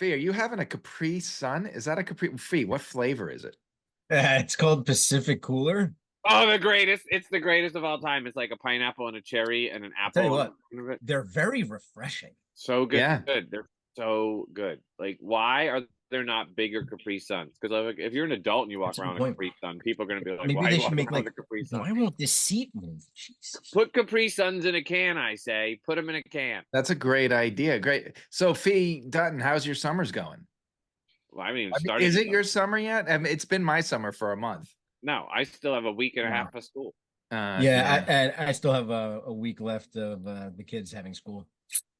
Fee, are you having a Capri Sun? Is that a Capri Fee? What flavor is it? It's called Pacific Cooler. Oh, the greatest! It's the greatest of all time. It's like a pineapple and a cherry and an I'll tell apple you on what, the front of it. they're very refreshing. So good. Yeah, They're so good. Like, why are there not bigger Capri Suns? Because like, if you're an adult and you walk That's a good around a point. Capri Sun, people are gonna be like, Maybe "Why are they you should walking make around like, with a Capri Sun?" why won't this seat move? Jesus. Put Capri Suns in a can. I say, put them in a can. that's a great idea. Great. So, Fee Dutton, how's your summers going? Well, I haven't even I mean, started is yet. it your summer yet? I mean, it's been my summer for a month. No, I still have a week and a Wow. half of school. Yeah, Yeah. and I still have a week left of the kids having school.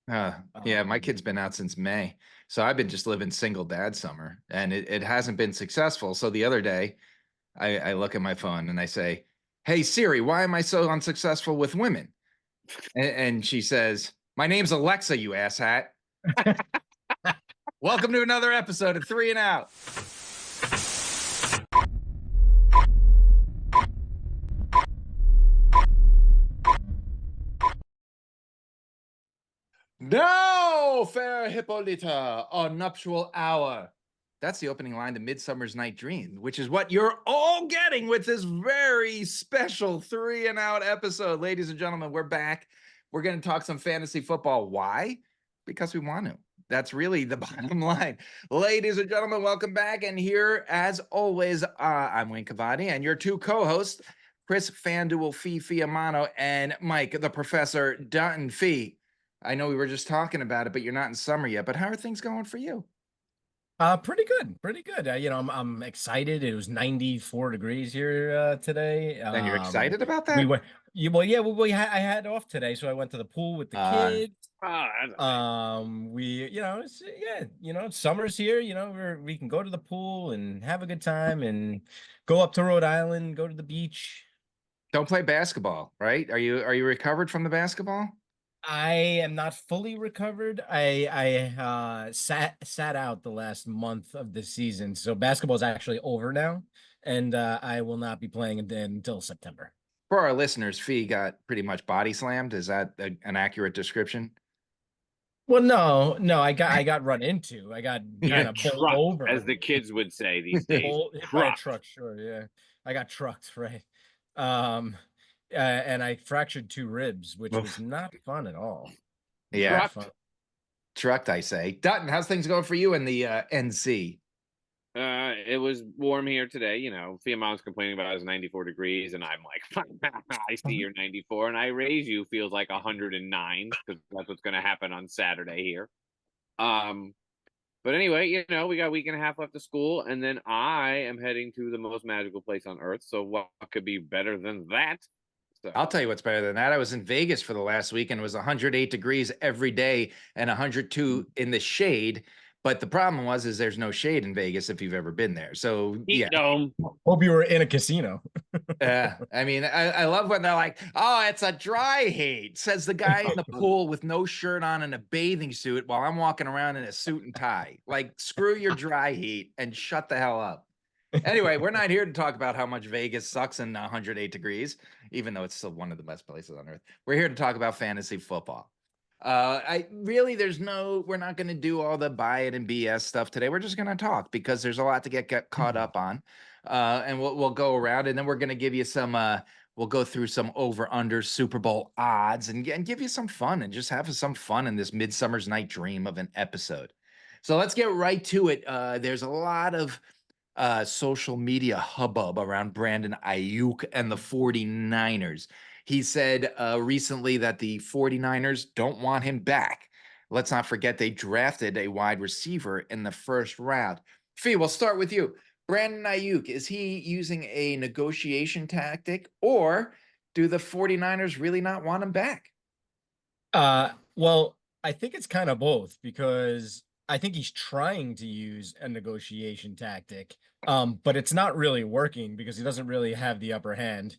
Yeah, my Um, kid's been out since May. So I've been just living single dad summer and it hasn't been successful. So the other day I look at my phone and I say, "Hey Siri, why am I so unsuccessful with women?" And she says, "My name's Alexa, you asshat." Welcome to another episode of Three and Out. No, fair Hippolyta, a nuptial hour. That's the opening line to Midsummer's Night Dream, which is what you're all getting with this very special Three and Out episode. Ladies and gentlemen, we're back. We're going to talk some fantasy football. Why? Because we want to. That's really the bottom line. Ladies and gentlemen, welcome back. And here, as always, I'm Wayne Cavadi, and your two co-hosts, Chris Fanduel Fee Fiumano and Mike, the Professor Dunton Fee. I know we were just talking about it, but you're not in summer yet. But how are things going for you? pretty good, pretty good. I'm excited. It was 94 degrees here today. And you're excited about We that? went, I had off today, so I went to the pool with the Uh, kids. Oh, that's nice. Summer's here. We can go to the pool and have a good time and go up to Rhode Island, go to the beach. don't play basketball, right? Are you recovered from the basketball? I am not fully recovered. I sat out the last month of the season, so basketball is actually over now, and I will not be playing again until September. For our listeners, Fee got pretty much body slammed. Is that an accurate description? Well, no, I got run into. I got You kind Yeah. got of bowled trucked, as over, the kids would say these days. hit by a Trucked. truck. Sure, yeah, I got trucked, right? Um, and I fractured two ribs, which was Oof. not fun at all. Yeah, Not Trucked. fun. trucked, I say. Dutton, how's things going for you in the NC? It was warm here today. Fiumano's complaining about his 94 degrees, and I'm like, I see your 94, and I raise you feels like 109 because that's what's going to happen on Saturday here. Um, but anyway, we got a week and a half left of school, and then I am heading to the most magical place on earth. So what could be better than that? I'll So tell you what's better than that. I was in Vegas for the last week and it was 108 degrees every day and 102 in the shade. But the problem is there's no shade in Vegas if you've ever been there. So heat yeah, dome. Hope you were in a casino. I mean, I love when they're like, "Oh, it's a dry heat," says the guy in the pool with no shirt on and a bathing suit while I'm walking around in a suit and tie. Like, screw your dry heat and shut the hell up. Anyway, we're not here to talk about how much Vegas sucks in 108 degrees, even though it's still one of the best places on earth. We're here to talk about fantasy football. We're not going to do all the buy it and BS stuff today. We're just going to talk because there's a lot to get caught up on. And we'll go around and then we're going to give you some, we'll go through some over under Super Bowl odds and give you some fun and just have some fun in this Midsummer's Night Dream of an episode. So let's get right to it. There's a lot of social media hubbub around Brandon Ayuk and the 49ers. He said recently that the 49ers don't want him back. Let's not forget they drafted a wide receiver in the first round. Fee, we'll start with you. Brandon Ayuk, is he using a negotiation tactic or do the 49ers really not want him back? Well, I think it's kind of both because I think he's trying to use a negotiation tactic, but it's not really working because he doesn't really have the upper hand.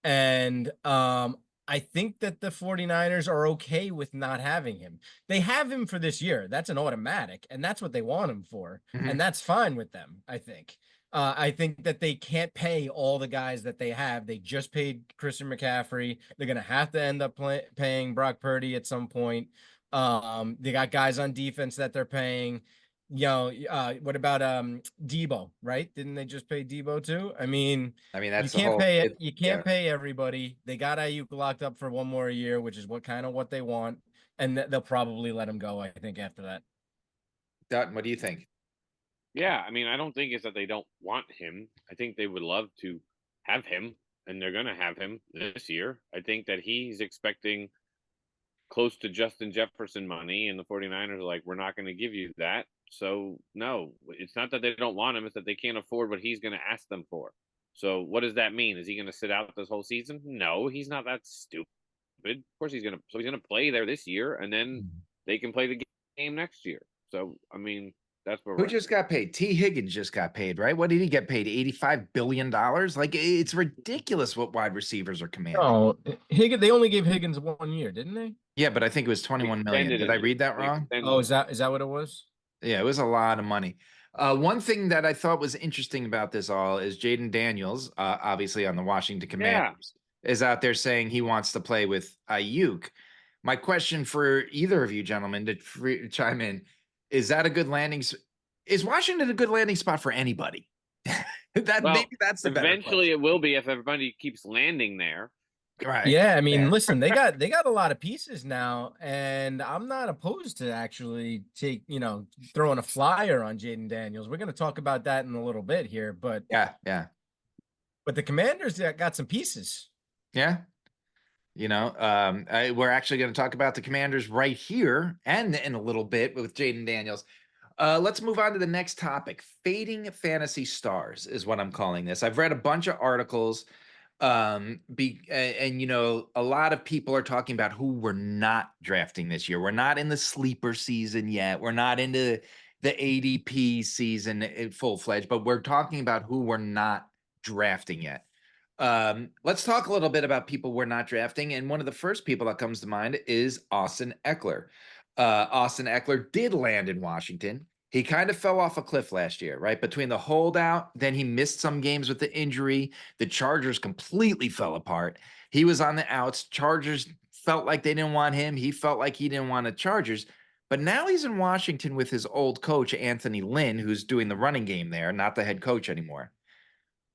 And I think that the 49ers are okay with not having him. They have him for this year. That's an automatic, and that's what they want him for. Mhm. And that's fine with them, I think. I think that they can't pay all the guys that they have. They just paid Christian McCaffrey. They're going to have to end up paying Brock Purdy at some point. They got guys on defense that they're paying. what about Debo, right? Didn't they just pay Debo too? I mean, that's the whole. You can't pay everybody. They got Ayuk locked up for one more year, which is what they want, and they'll probably let him go, I think, after that. Dutton, what do you think? Yeah, I mean, I don't think it's that they don't want him. I think they would love to have him, and they're going to have him this year. I think that he's expecting close to Justin Jefferson money, and the 49ers are like, we're not going to give you that. So, no, it's not that they don't want him. It's that they can't afford what he's going to ask them for. So, what does that mean? Is he going to sit out this whole season? No, he's not that stupid. Of course, he's going to. So, he's going to play there this year, and then they can play the game next year. So, I mean, that's where Who just got paid? T. Higgins just got paid, right? What did he get paid? $85 billion? Like, it's ridiculous what wide receivers are commanding. Oh, Higgins, they only gave Higgins 1 year, didn't they? Yeah, but I think it was 21 million. Did I read that wrong? Oh, is that what it was? Yeah, it was a lot of money. One thing that I thought was interesting about this all is Jaden Daniels, obviously on the Washington Commanders, is out there saying he wants to play with Ayuk. My question for either of you gentlemen to chime in, is that a good landing? Is Washington a good landing spot for anybody? Maybe that's the better eventually question. It will be if everybody keeps landing there. Right. Yeah, I mean, listen, they got a lot of pieces now, and I'm not opposed to actually throwing a flyer on Jaden Daniels. We're going to talk about that in a little bit here, but yeah. But the Commanders got some pieces. Yeah. We're actually going to talk about the Commanders right here and in a little bit with Jaden Daniels. Let's move on to the next topic. Fading fantasy stars is what I'm calling this. I've read a bunch of articles, and a lot of people are talking about who we're not drafting this year. We're not in the sleeper season yet. We're not into the ADP season full-fledged, but we're talking about who we're not drafting yet. Let's talk a little bit about people we're not drafting. And one of the first people that comes to mind is Austin Eckler. Austin Eckler did land in Washington. He kind of fell off a cliff last year, right? Between the holdout, then he missed some games with the injury. The Chargers completely fell apart. He was on the outs. Chargers felt like they didn't want him. He felt like he didn't want the Chargers. But now he's in Washington with his old coach, Anthony Lynn, who's doing the running game there, not the head coach anymore.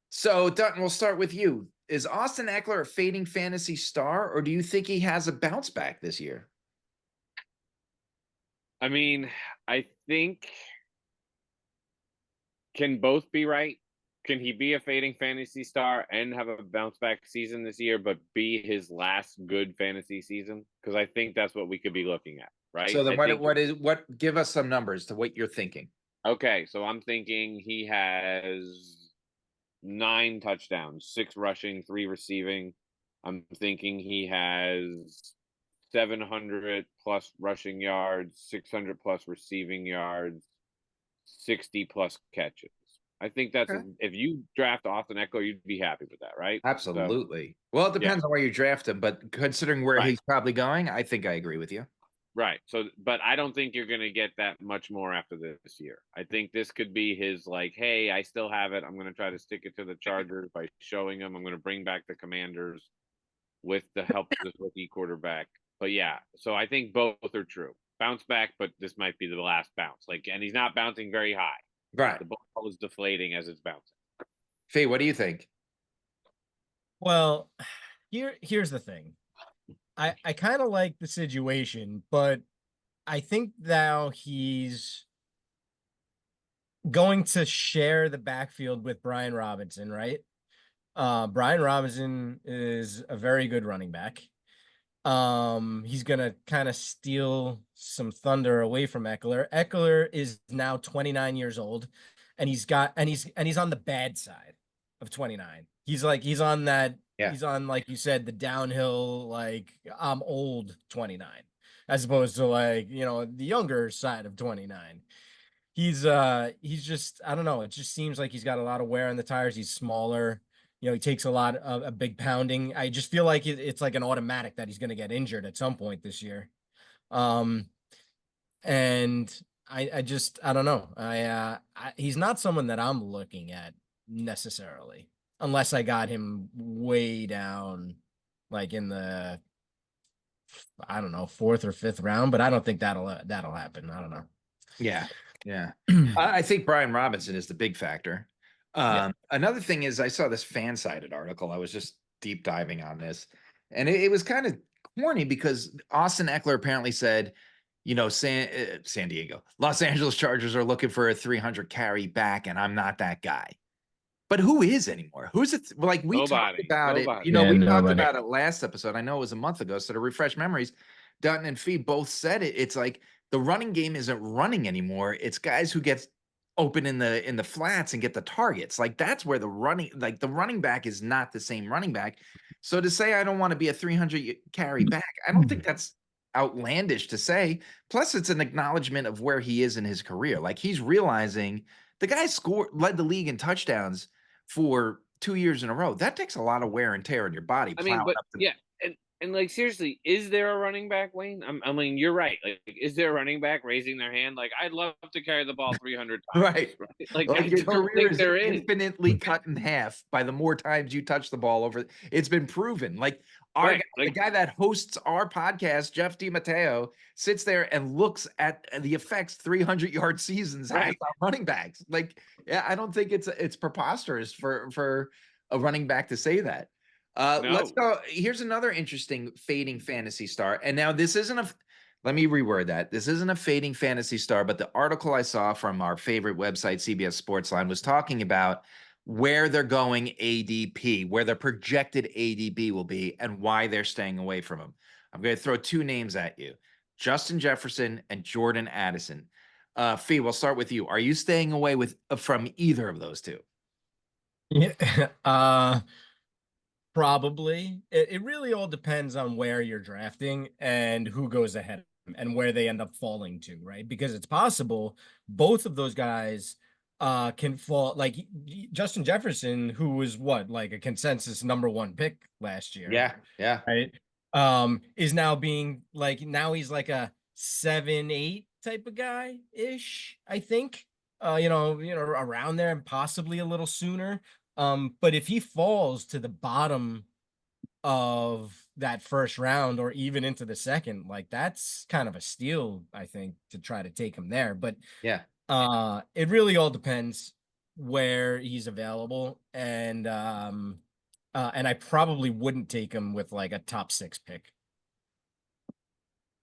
So, Dunton, we'll start with you. Is Austin Eckler a fading fantasy star, or do you think he has a bounce back this year? I mean, I think can both be right. Can he be a fading fantasy star and have a bounce back season this year, but be his last good fantasy season? Because I think that's what we could be looking at, right? So then what give us some numbers to what you're thinking. Okay, so I'm thinking he has 9 touchdowns, 6 rushing, 3 receiving. I'm thinking he has 700 plus rushing yards, 600 plus receiving yards, 60 plus catches. I think that's if you draft Austin Eckler, you'd be happy with that, right? Absolutely. Well, it depends on where you draft him, but considering where he's probably going, I think I agree with you. Right. So, but I don't think you're going to get that much more after this year. I think this could be his hey, I still have it. I'm going to try to stick it to the Chargers by showing them. I'm going to bring back the Commanders with the help of this rookie quarterback. But yeah, so I think both are true. Bounce back, but this might be the last bounce. And he's not bouncing very high. Right. The ball is deflating as it's bouncing. Fee, what do you think? Well, here's the thing. I kind of like the situation, but I think now he's going to share the backfield with Brian Robinson, right? Brian Robinson is a very good running back. He's gonna kind of steal some thunder away from Eckler. Eckler is now 29 years old, and he's on the bad side of 29. He's on that. Yeah. He's on, like you said, the downhill, I'm old 29, as opposed to the younger side of 29. He's just, I don't know. It just seems like he's got a lot of wear on the tires. He's smaller. He takes a lot of a big pounding. I just feel like it's like an automatic that he's going to get injured at some point this year. And I don't know. He's not someone that I'm looking at necessarily, unless I got him way down, in the, I don't know, 4th or 5th round. But I don't think that'll happen. I don't know. Yeah. Yeah. I think Brian Robinson is the big factor. Another thing is I saw this fan-sided article. I was just deep diving on this, and it was kind of corny because Austin Eckler apparently said, San Diego, Los Angeles Chargers are looking for a 300 carry back, and I'm not that guy. But who is anymore? Who's it? Like we talked Nobody. about it. Nobody. Yeah, We talked nobody. about it last episode. I know it was a month ago. So to refresh memories, Dunton and Fee both said it. It's like the running game isn't running anymore. It's guys who get open in the flats and get the targets. Like that's where the running back is not the same running back. So to say I don't want to be a 300 carry back, I don't think that's outlandish to say. Plus, it's an acknowledgement of where he is in his career. Like he's realizing the guy led the league in touchdowns for 2 years in a row. That takes a lot of wear and tear on your body. I mean, but up the- yeah, and like seriously, is there a running back, Wayne? I mean, you're right. Like, is there a running back raising their hand? Like, I'd love to carry the ball 300 times. Right. Like I your don't career think is there is. infinitely cut in half by the more times you touch the ball over. It's been proven. Like Right, the like- guy that hosts our podcast, Jeff DiMatteo, sits there and looks at the effects 300-yard seasons has Right. on running backs. Like, yeah, I don't think it's preposterous for a running back to say that. Let's No. go. Here's another interesting fading fantasy star. And now this isn't let me reword that. This isn't a fading fantasy star, but the article I saw from our favorite website, CBS Sportsline, was talking about where they're going ADP, where their projected ADP will be, and why they're staying away from him. I'm going to throw two names at you: Justin Jefferson and Jordan Addison. Fee, we'll start with you. Are you staying away from either of those two? Yeah. Probably. It really all depends on where you're drafting and who goes ahead of them and where they end up falling to, right? Because it's possible both of those guys can fall. Like Justin Jefferson, who was like a consensus #1 pick last year. Yeah. Right. Is now being like he's like a 7-8 type of guy ish, I think. Around there and possibly a little sooner. But if he falls to the bottom of that first round or even into the second, like that's kind of a steal, I think, to try to take him there. But Yeah. it really all depends where he's available. And I probably wouldn't take him with like a top 6 pick.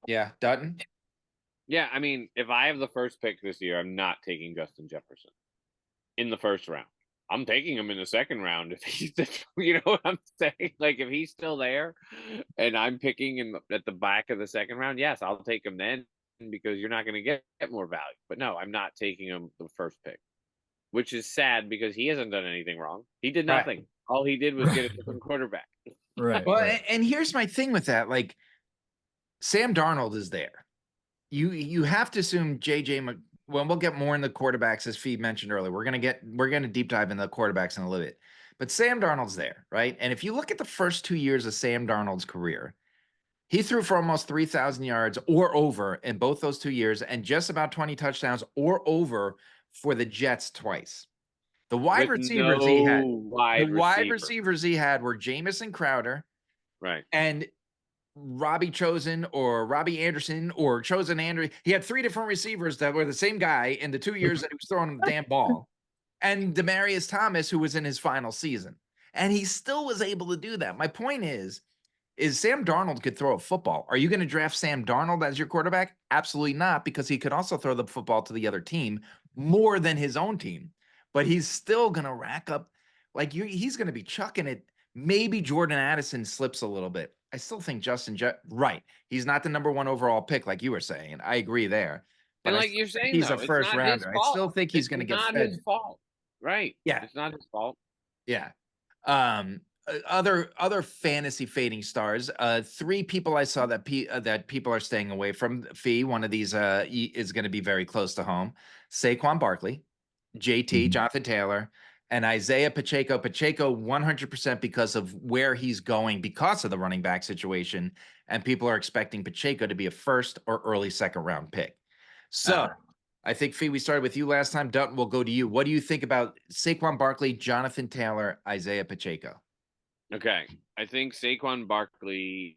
Yeah. Dutton? Yeah, I mean, if I have the first pick this year, I'm not taking Justin Jefferson in the first round. I'm taking him in the second round if he's, you know what I'm saying? Like if he's still there, and I'm picking him at the back of the second round, yes, I'll take him then because you're not going to get more value. But no, I'm not taking him the first pick, which is sad because he hasn't done anything wrong. He did nothing. Right. All he did was get a different quarterback. Right. Well, right. And here's my thing with that: like Sam Darnold is there. You have to assume well, we'll get more in the quarterbacks, as Fee mentioned earlier. We're gonna deep dive into the quarterbacks in a little bit. But Sam Darnold's there, right? And if you look at the first 2 years of Sam Darnold's career, he threw for almost 3,000 yards or over in both those 2 years, and just about 20 touchdowns or over for the Jets twice. The wide receivers he had were Jamison Crowder, right, and Robbie Chosen or Robbie Anderson or Chosen Andrew. He had 3 different receivers that were the same guy in the 2 years that he was throwing the damn ball. And Demaryius Thomas, who was in his final season. And he still was able to do that. My point is Sam Darnold could throw a football. Are you going to draft Sam Darnold as your quarterback? Absolutely not, because he could also throw the football to the other team more than his own team. But he's still going to rack up, he's going to be chucking it. Maybe Jordan Addison slips a little bit. I still think right. He's not the #1 overall pick, like you were saying. I agree there. But and like you're saying, he's though, a first rounder. I still think he's going to get fed. It's not his fault. Right. Yeah. It's not his fault. Yeah. Other fantasy fading stars. 3 people I saw that people are staying away from. Fee, one of these is going to be very close to home. Saquon Barkley, JT, Jonathan Taylor, and Isaiah Pacheco. Pacheco 100% because of where he's going because of the running back situation, and people are expecting Pacheco to be a first or early second round pick. So I think, Fee, we started with you last time. Dutton, we'll go to you. What do you think about Saquon Barkley, Jonathan Taylor, Isaiah Pacheco? Okay. I think Saquon Barkley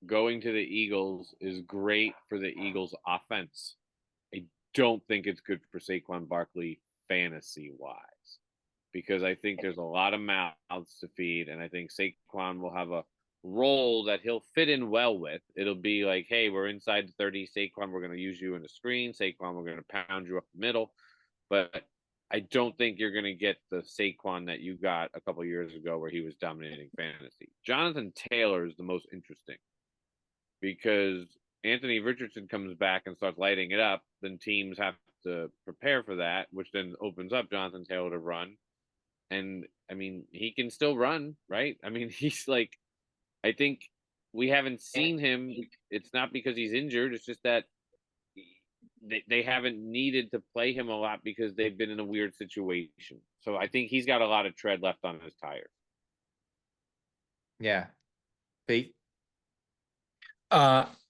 going to the Eagles is great for the Eagles offense. I don't think it's good for Saquon Barkley fantasy wise, because I think there's a lot of mouths to feed, and I think Saquon will have a role that he'll fit in well with. It'll be like, hey, we're inside the 30, Saquon, we're going to use you in the screen. Saquon, we're going to pound you up the middle. But I don't think you're going to get the Saquon that you got a couple years ago where he was dominating fantasy. Jonathan Taylor is the most interesting because Anthony Richardson comes back and starts lighting it up. Then teams have to prepare for that, which then opens up Jonathan Taylor to run. And I mean, he can still run, right? I mean, he's like, I think we haven't seen him. It's not because he's injured. It's just that they haven't needed to play him a lot because they've been in a weird situation. So I think he's got a lot of tread left on his tires. Yeah. Pete?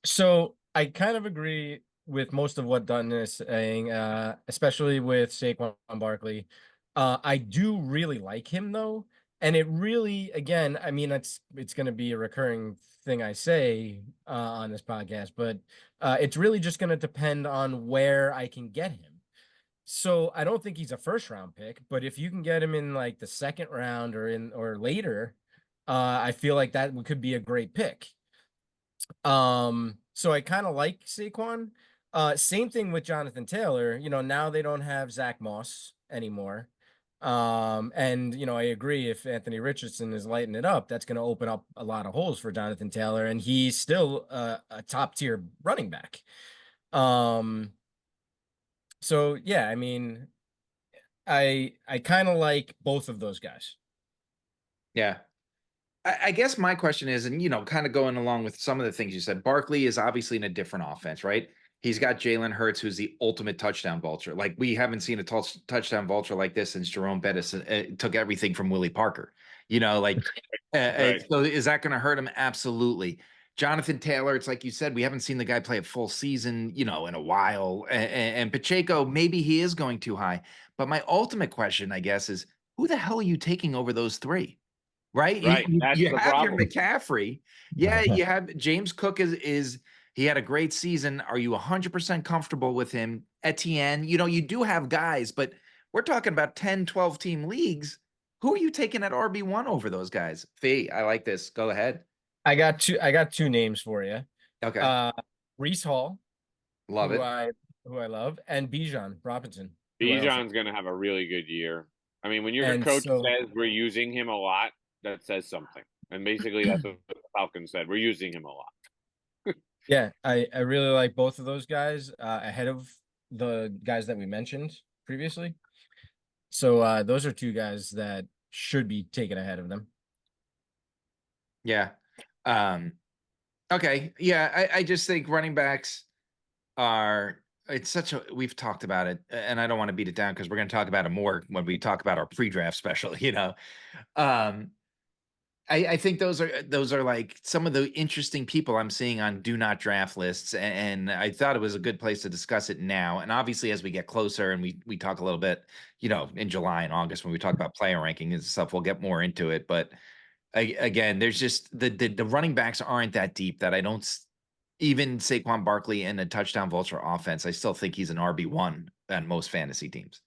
So I kind of agree with most of what Dunton is saying, especially with Saquon Barkley. I do really like him though. And it really, again, I mean, it's going to be a recurring thing I say on this podcast, but it's really just going to depend on where I can get him. So I don't think he's a first round pick, but if you can get him in like the second round or later, I feel like that could be a great pick. So I kind of like Saquon. Same thing with Jonathan Taylor. You know, now they don't have Zach Moss anymore. And you know, I agree, if Anthony Richardson is lighting it up, that's going to open up a lot of holes for Jonathan Taylor, and he's still a top tier running back. So yeah, I mean, I kind of like both of those guys. Yeah. I guess my question is, and kind of going along with some of the things you said, Barkley is obviously in a different offense, right? He's got Jalen Hurts, who's the ultimate touchdown vulture. Like, we haven't seen a touchdown vulture like this since Jerome Bettis took everything from Willie Parker. Right. So is that going to hurt him? Absolutely. Jonathan Taylor, it's like you said, we haven't seen the guy play a full season, in a while. And Pacheco, maybe he is going too high. But my ultimate question, I guess, is who the hell are you taking over those three? Right. That's You the have your problem. McCaffrey. Yeah. You have James Cook is he had a great season. Are you 100% comfortable with him? Etienne, you do have guys, but we're talking about 10, 12 team leagues. Who are you taking at RB1 over those guys? Fee, I like this. Go ahead. I got two names for you. Okay. Reese Hall, Love it. who I love, and Bijan Robinson. Bijan's going to have a really good year. I mean, when your coach says we're using him a lot, that says something. And basically that's what the Falcons said. We're using him a lot. Yeah, I really like both of those guys ahead of the guys that we mentioned previously. So those are two guys that should be taken ahead of them. Yeah. Okay. Yeah, I just think running backs we've talked about it, and I don't want to beat it down because we're going to talk about it more when we talk about our pre-draft special, I think those are like some of the interesting people I'm seeing on do not draft lists, and I thought it was a good place to discuss it now. And obviously, as we get closer and we talk a little bit, in July and August when we talk about player ranking and stuff, we'll get more into it. But again, there's just the running backs aren't that deep that I don't even Saquon Barkley in a touchdown vulture offense. I still think he's an RB1 on most fantasy teams.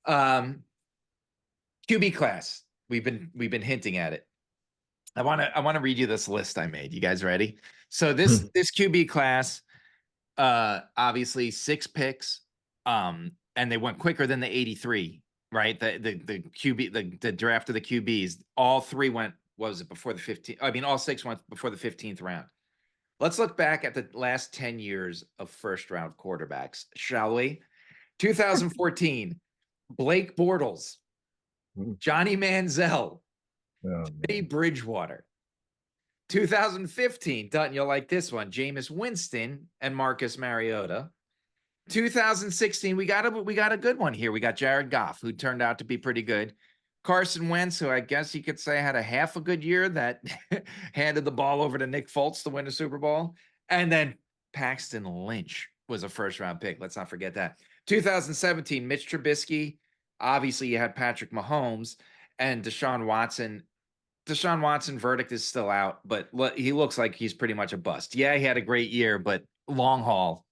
QB class. We've been hinting at it. I want to read you this list I made. You guys ready? So this QB class, obviously 6 picks, and they went quicker than the 83, right? The QB, the draft of the QBs, all 3 went. What was it before the 15th? I mean, all 6 went before the 15th round. Let's look back at the last 10 years of first round quarterbacks, shall we? 2014, Blake Bortles, Johnny Manziel, Teddy Bridgewater. 2015, Dutton, you'll like this one, Jameis Winston and Marcus Mariota. 2016, we got a good one here. We got Jared Goff, who turned out to be pretty good. Carson Wentz, who I guess you could say had a half a good year, that handed the ball over to Nick Foles to win a Super Bowl. And then Paxton Lynch was a first-round pick. Let's not forget that. 2017, Mitch Trubisky. Obviously, you had Patrick Mahomes and Deshaun Watson. Deshaun Watson verdict is still out, but he looks like he's pretty much a bust. Yeah, he had a great year, but long haul.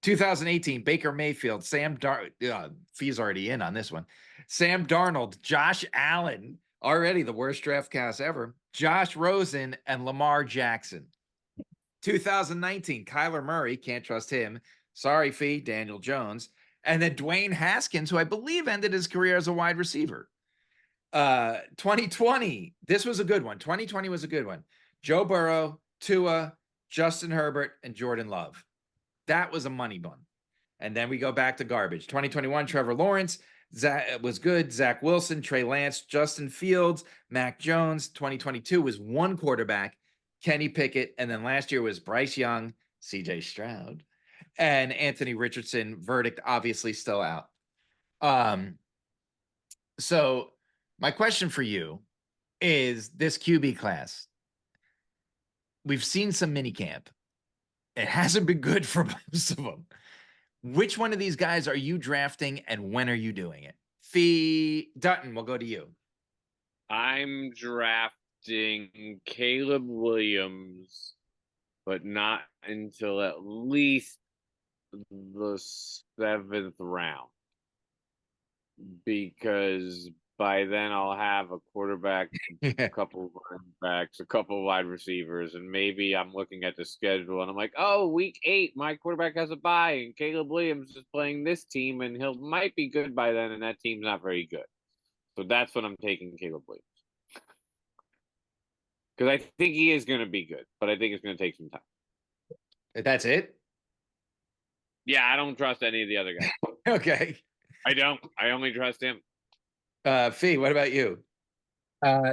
2018, Baker Mayfield, Fee's already in on this one. Sam Darnold, Josh Allen, already the worst draft cast ever. Josh Rosen and Lamar Jackson. 2019, Kyler Murray, can't trust him. Sorry, Fee, Daniel Jones. And then Dwayne Haskins, who I believe ended his career as a wide receiver. 2020, this was a good one. 2020 was a good one. Joe Burrow, Tua, Justin Herbert, and Jordan Love. That was a money bun. And then we go back to garbage. 2021, Trevor Lawrence, Zach was good. Zach Wilson, Trey Lance, Justin Fields, Mac Jones. 2022 was one quarterback, Kenny Pickett. And then last year was Bryce Young, CJ Stroud, and Anthony Richardson. Verdict obviously still out. So my question for you is this QB class. We've seen some mini camp. It hasn't been good for most of them. Which one of these guys are you drafting and when are you doing it? Fee Dunton, we'll go to you. I'm drafting Caleb Williams, but not until at least the 7th round. Because by then I'll have a quarterback, a couple of running backs, a couple of wide receivers, and maybe I'm looking at the schedule and I'm like, oh, week 8, my quarterback has a bye, and Caleb Williams is playing this team, and he'll might be good by then, and that team's not very good. So that's when I'm taking Caleb Williams. Because I think he is going to be good, but I think it's going to take some time. That's it? Yeah, I don't trust any of the other guys. Okay. I don't. I only trust him. Fee, what about you?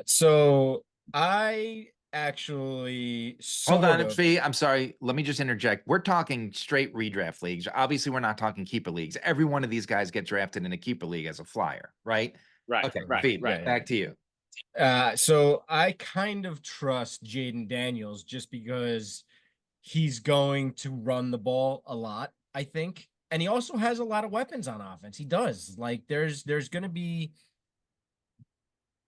So I actually hold on, Fee. I'm sorry. Let me just interject. We're talking straight redraft leagues. Obviously, we're not talking keeper leagues. Every one of these guys get drafted in a keeper league as a flyer, right? Right. Okay. Right. Fee, Right. Back to you. So I kind of trust Jaden Daniels just because he's going to run the ball a lot, I think. And he also has a lot of weapons on offense. He does. Like there's going to be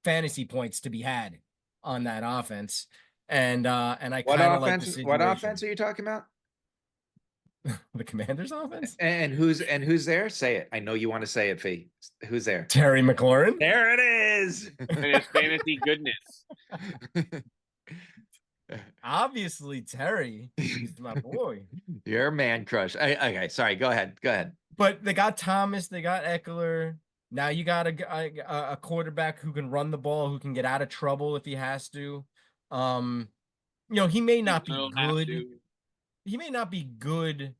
fantasy points to be had on that offense. And I kind of like the situation. What offense are you talking about? The Commanders offense? And who's there? Say it. I know you want to say it, Fee. Who's there? Terry McLaurin. There it is. And his fantasy goodness. Obviously, Terry is my boy. You're a man crush. Okay, sorry. Go ahead. But they got Thomas. They got Eckler. Now you got a quarterback who can run the ball, who can get out of trouble if he has to. He may not be good. He may not be good,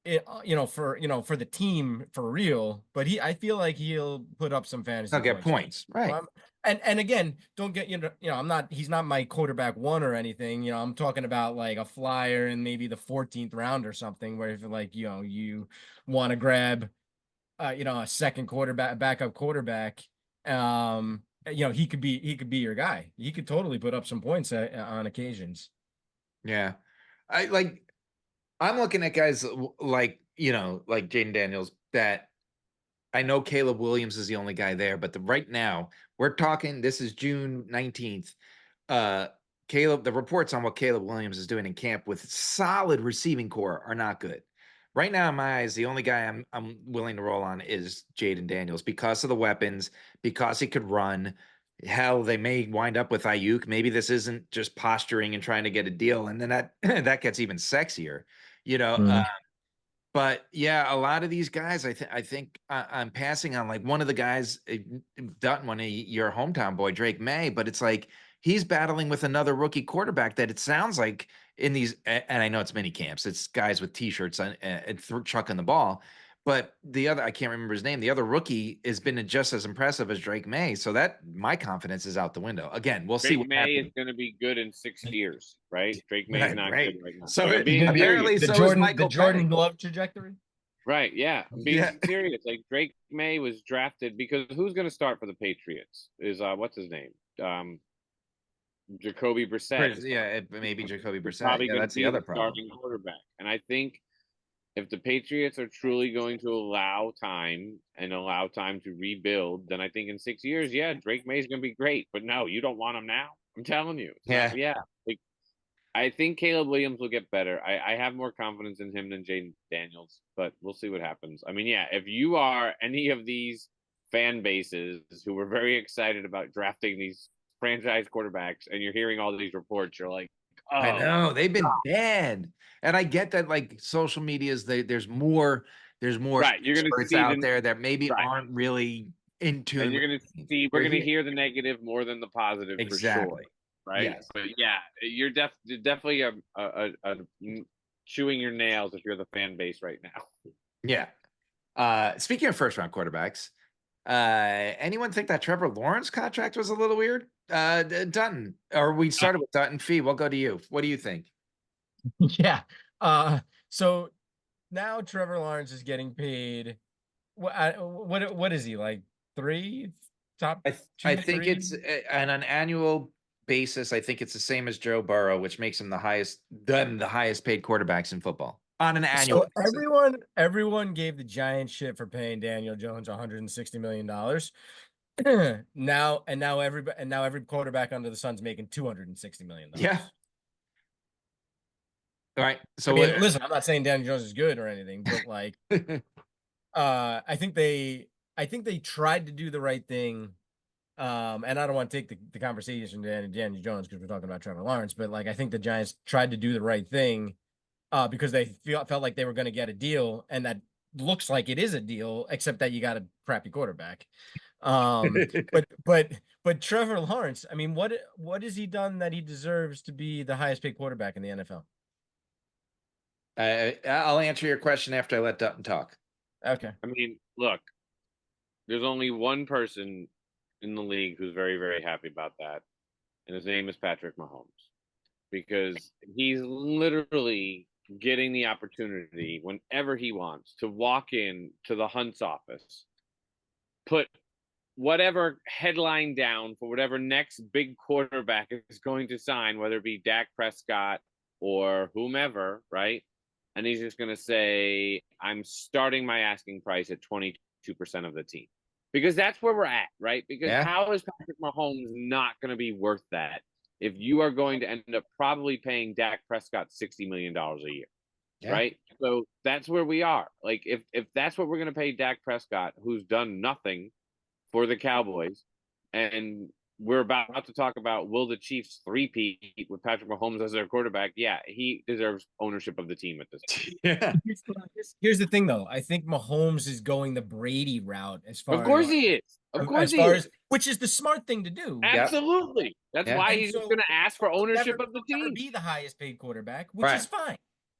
for the team for real. But I feel like he'll put up some fantasy. He'll get points, right? And again, don't get he's not my quarterback 1 or anything. I'm talking about like a flyer in maybe the 14th round or something, where if you want to grab a second backup quarterback, he could be your guy. He could totally put up some points on occasions. Yeah. I'm looking at guys like Jaden Daniels that I know Caleb Williams is the only guy there, but right now we're talking, this is June 19th. The reports on what Caleb Williams is doing in camp with solid receiving core are not good. Right now, in my eyes, the only guy I'm willing to roll on is Jaden Daniels because of the weapons, because he could run. Hell, they may wind up with Ayuk. Maybe this isn't just posturing and trying to get a deal, and then that gets even sexier, But yeah, a lot of these guys, I think I'm passing on. Like one of the guys, Dutton, one of your hometown boy, Drake May, but it's like he's battling with another rookie quarterback that it sounds like in these, and I know it's mini camps, it's guys with t-shirts and chucking the ball. But the other, I can't remember his name. The other rookie has been just as impressive as Drake May. So that my confidence is out the window. Again, we'll see. Drake May is going to be good in 6 years, right? Drake May is not good right now. So apparently, the Jordan Love trajectory. Right. Yeah. I'm being serious. Like Drake May was drafted because who's going to start for the Patriots? Is what's his name? Jacoby Brissett. Yeah, maybe Jacoby Brissett. Probably that's the other problem. Starting quarterback, and I think if the Patriots are truly going to allow time to rebuild, then I think in 6 years, Drake May is going to be great. But no, you don't want him now. I'm telling you. Like I think Caleb Williams will get better. I have more confidence in him than Jaden Daniels, but we'll see what happens. I mean, yeah, if you are any of these fan bases who were very excited about drafting these franchise quarterbacks and you're hearing all these reports, you're like, I oh, know they've been bad, and I get that. Like social media is there's more right. You're going to experts see out the there that maybe right, aren't really in tune and with you're going to the team. see we're going to hear the negative more than the positive for sure. Exactly. Right, Yes. but yeah, you're definitely chewing your nails if you're the fan base right now. Yeah. Speaking of first round quarterbacks, anyone think that Trevor Lawrence contract was a little weird? Dunton, or we started with Dunton Fee. We'll go to you. What do you think? Yeah. So now Trevor Lawrence is getting paid. What is he like? Top I two, think three? it's on an annual basis. I think it's the same as Joe Burrow, which makes him the highest paid quarterbacks in football on an annual So basis. everyone gave the Giants shit for paying Daniel Jones $160 million. now every quarterback under the sun's making $260 million. Yeah. All right. So I mean, listen, I'm not saying Daniel Jones is good or anything, but like, I think they tried to do the right thing. And I don't want to take the conversation to Daniel Jones because we're talking about Trevor Lawrence, but like, I think the Giants tried to do the right thing because they felt like they were going to get a deal, and that looks like it is a deal, except that you got a crappy quarterback. But Trevor Lawrence, I mean, what has he done that he deserves to be the highest paid quarterback in the NFL? I'll answer your question after I let Dutton talk. Okay. I mean, look, there's only one person in the league who's very, very happy about that, and his name is Patrick Mahomes, because he's literally getting the opportunity whenever he wants to walk in to the Hunt's office, put whatever headline down for whatever next big quarterback is going to sign, whether it be Dak Prescott or whomever, right? And he's just going to say, I'm starting my asking price at 22% of the team. Because that's where we're at, right? Because how is Patrick Mahomes not going to be worth that if you are going to end up probably paying Dak Prescott $60 million a year, right? So that's where we are. Like, if that's what we're going to pay Dak Prescott, who's done nothing for the Cowboys, and we're about to talk about will the Chiefs three-peat with Patrick Mahomes as their quarterback? Yeah, he deserves ownership of the team at this point. Yeah. Here's the thing, though. I think Mahomes is going the Brady route as far Of course he is. Of course he is. Which is the smart thing to do. Absolutely. That's why he's going to ask for ownership of the team. Be the highest paid quarterback, which is fine.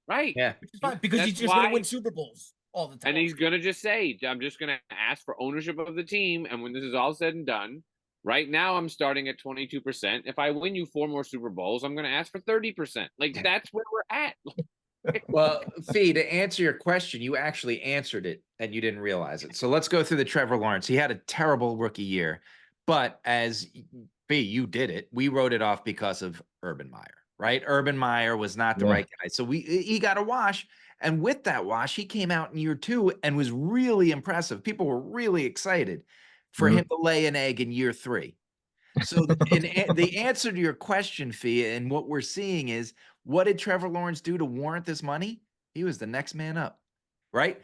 Right. Yeah. Which is fine because he's just going to win Super Bowls all the time. And he's going to just say, I'm just going to ask for ownership of the team. And when this is all said and done, right now I'm starting at 22%. If I win you 4 more Super Bowls, I'm going to ask for 30%. Like, that's where we're at. Well, Fee, to answer your question, you actually answered it and you didn't realize it. So let's go through the Trevor Lawrence. He had a terrible rookie year, but as Fee, you did it. We wrote it off because of Urban Meyer, right? Urban Meyer was not the right guy. So he got a wash. And with that wash, he came out in year 2 and was really impressive. People were really excited for him to lay an egg in year 3. So the answer to your question, Fee, and what we're seeing is, what did Trevor Lawrence do to warrant this money? He was the next man up, right?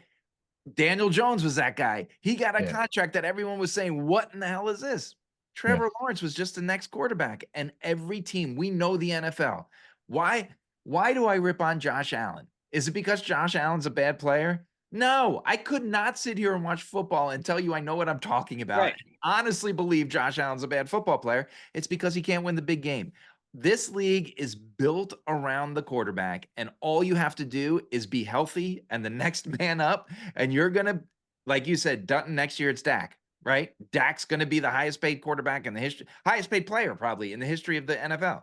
Daniel Jones was that guy. He got a contract that everyone was saying, what in the hell is this? Trevor Lawrence was just the next quarterback. And every team, we know the NFL. Why do I rip on Josh Allen? Is it because Josh Allen's a bad player? No, I could not sit here and watch football and tell you I know what I'm talking about. Right. Honestly believe Josh Allen's a bad football player. It's because he can't win the big game. This league is built around the quarterback, and all you have to do is be healthy and the next man up, and you're going to, like you said, Dunton, next year it's Dak, right? Dak's going to be the highest paid quarterback in the history, highest paid player probably in the history of the NFL.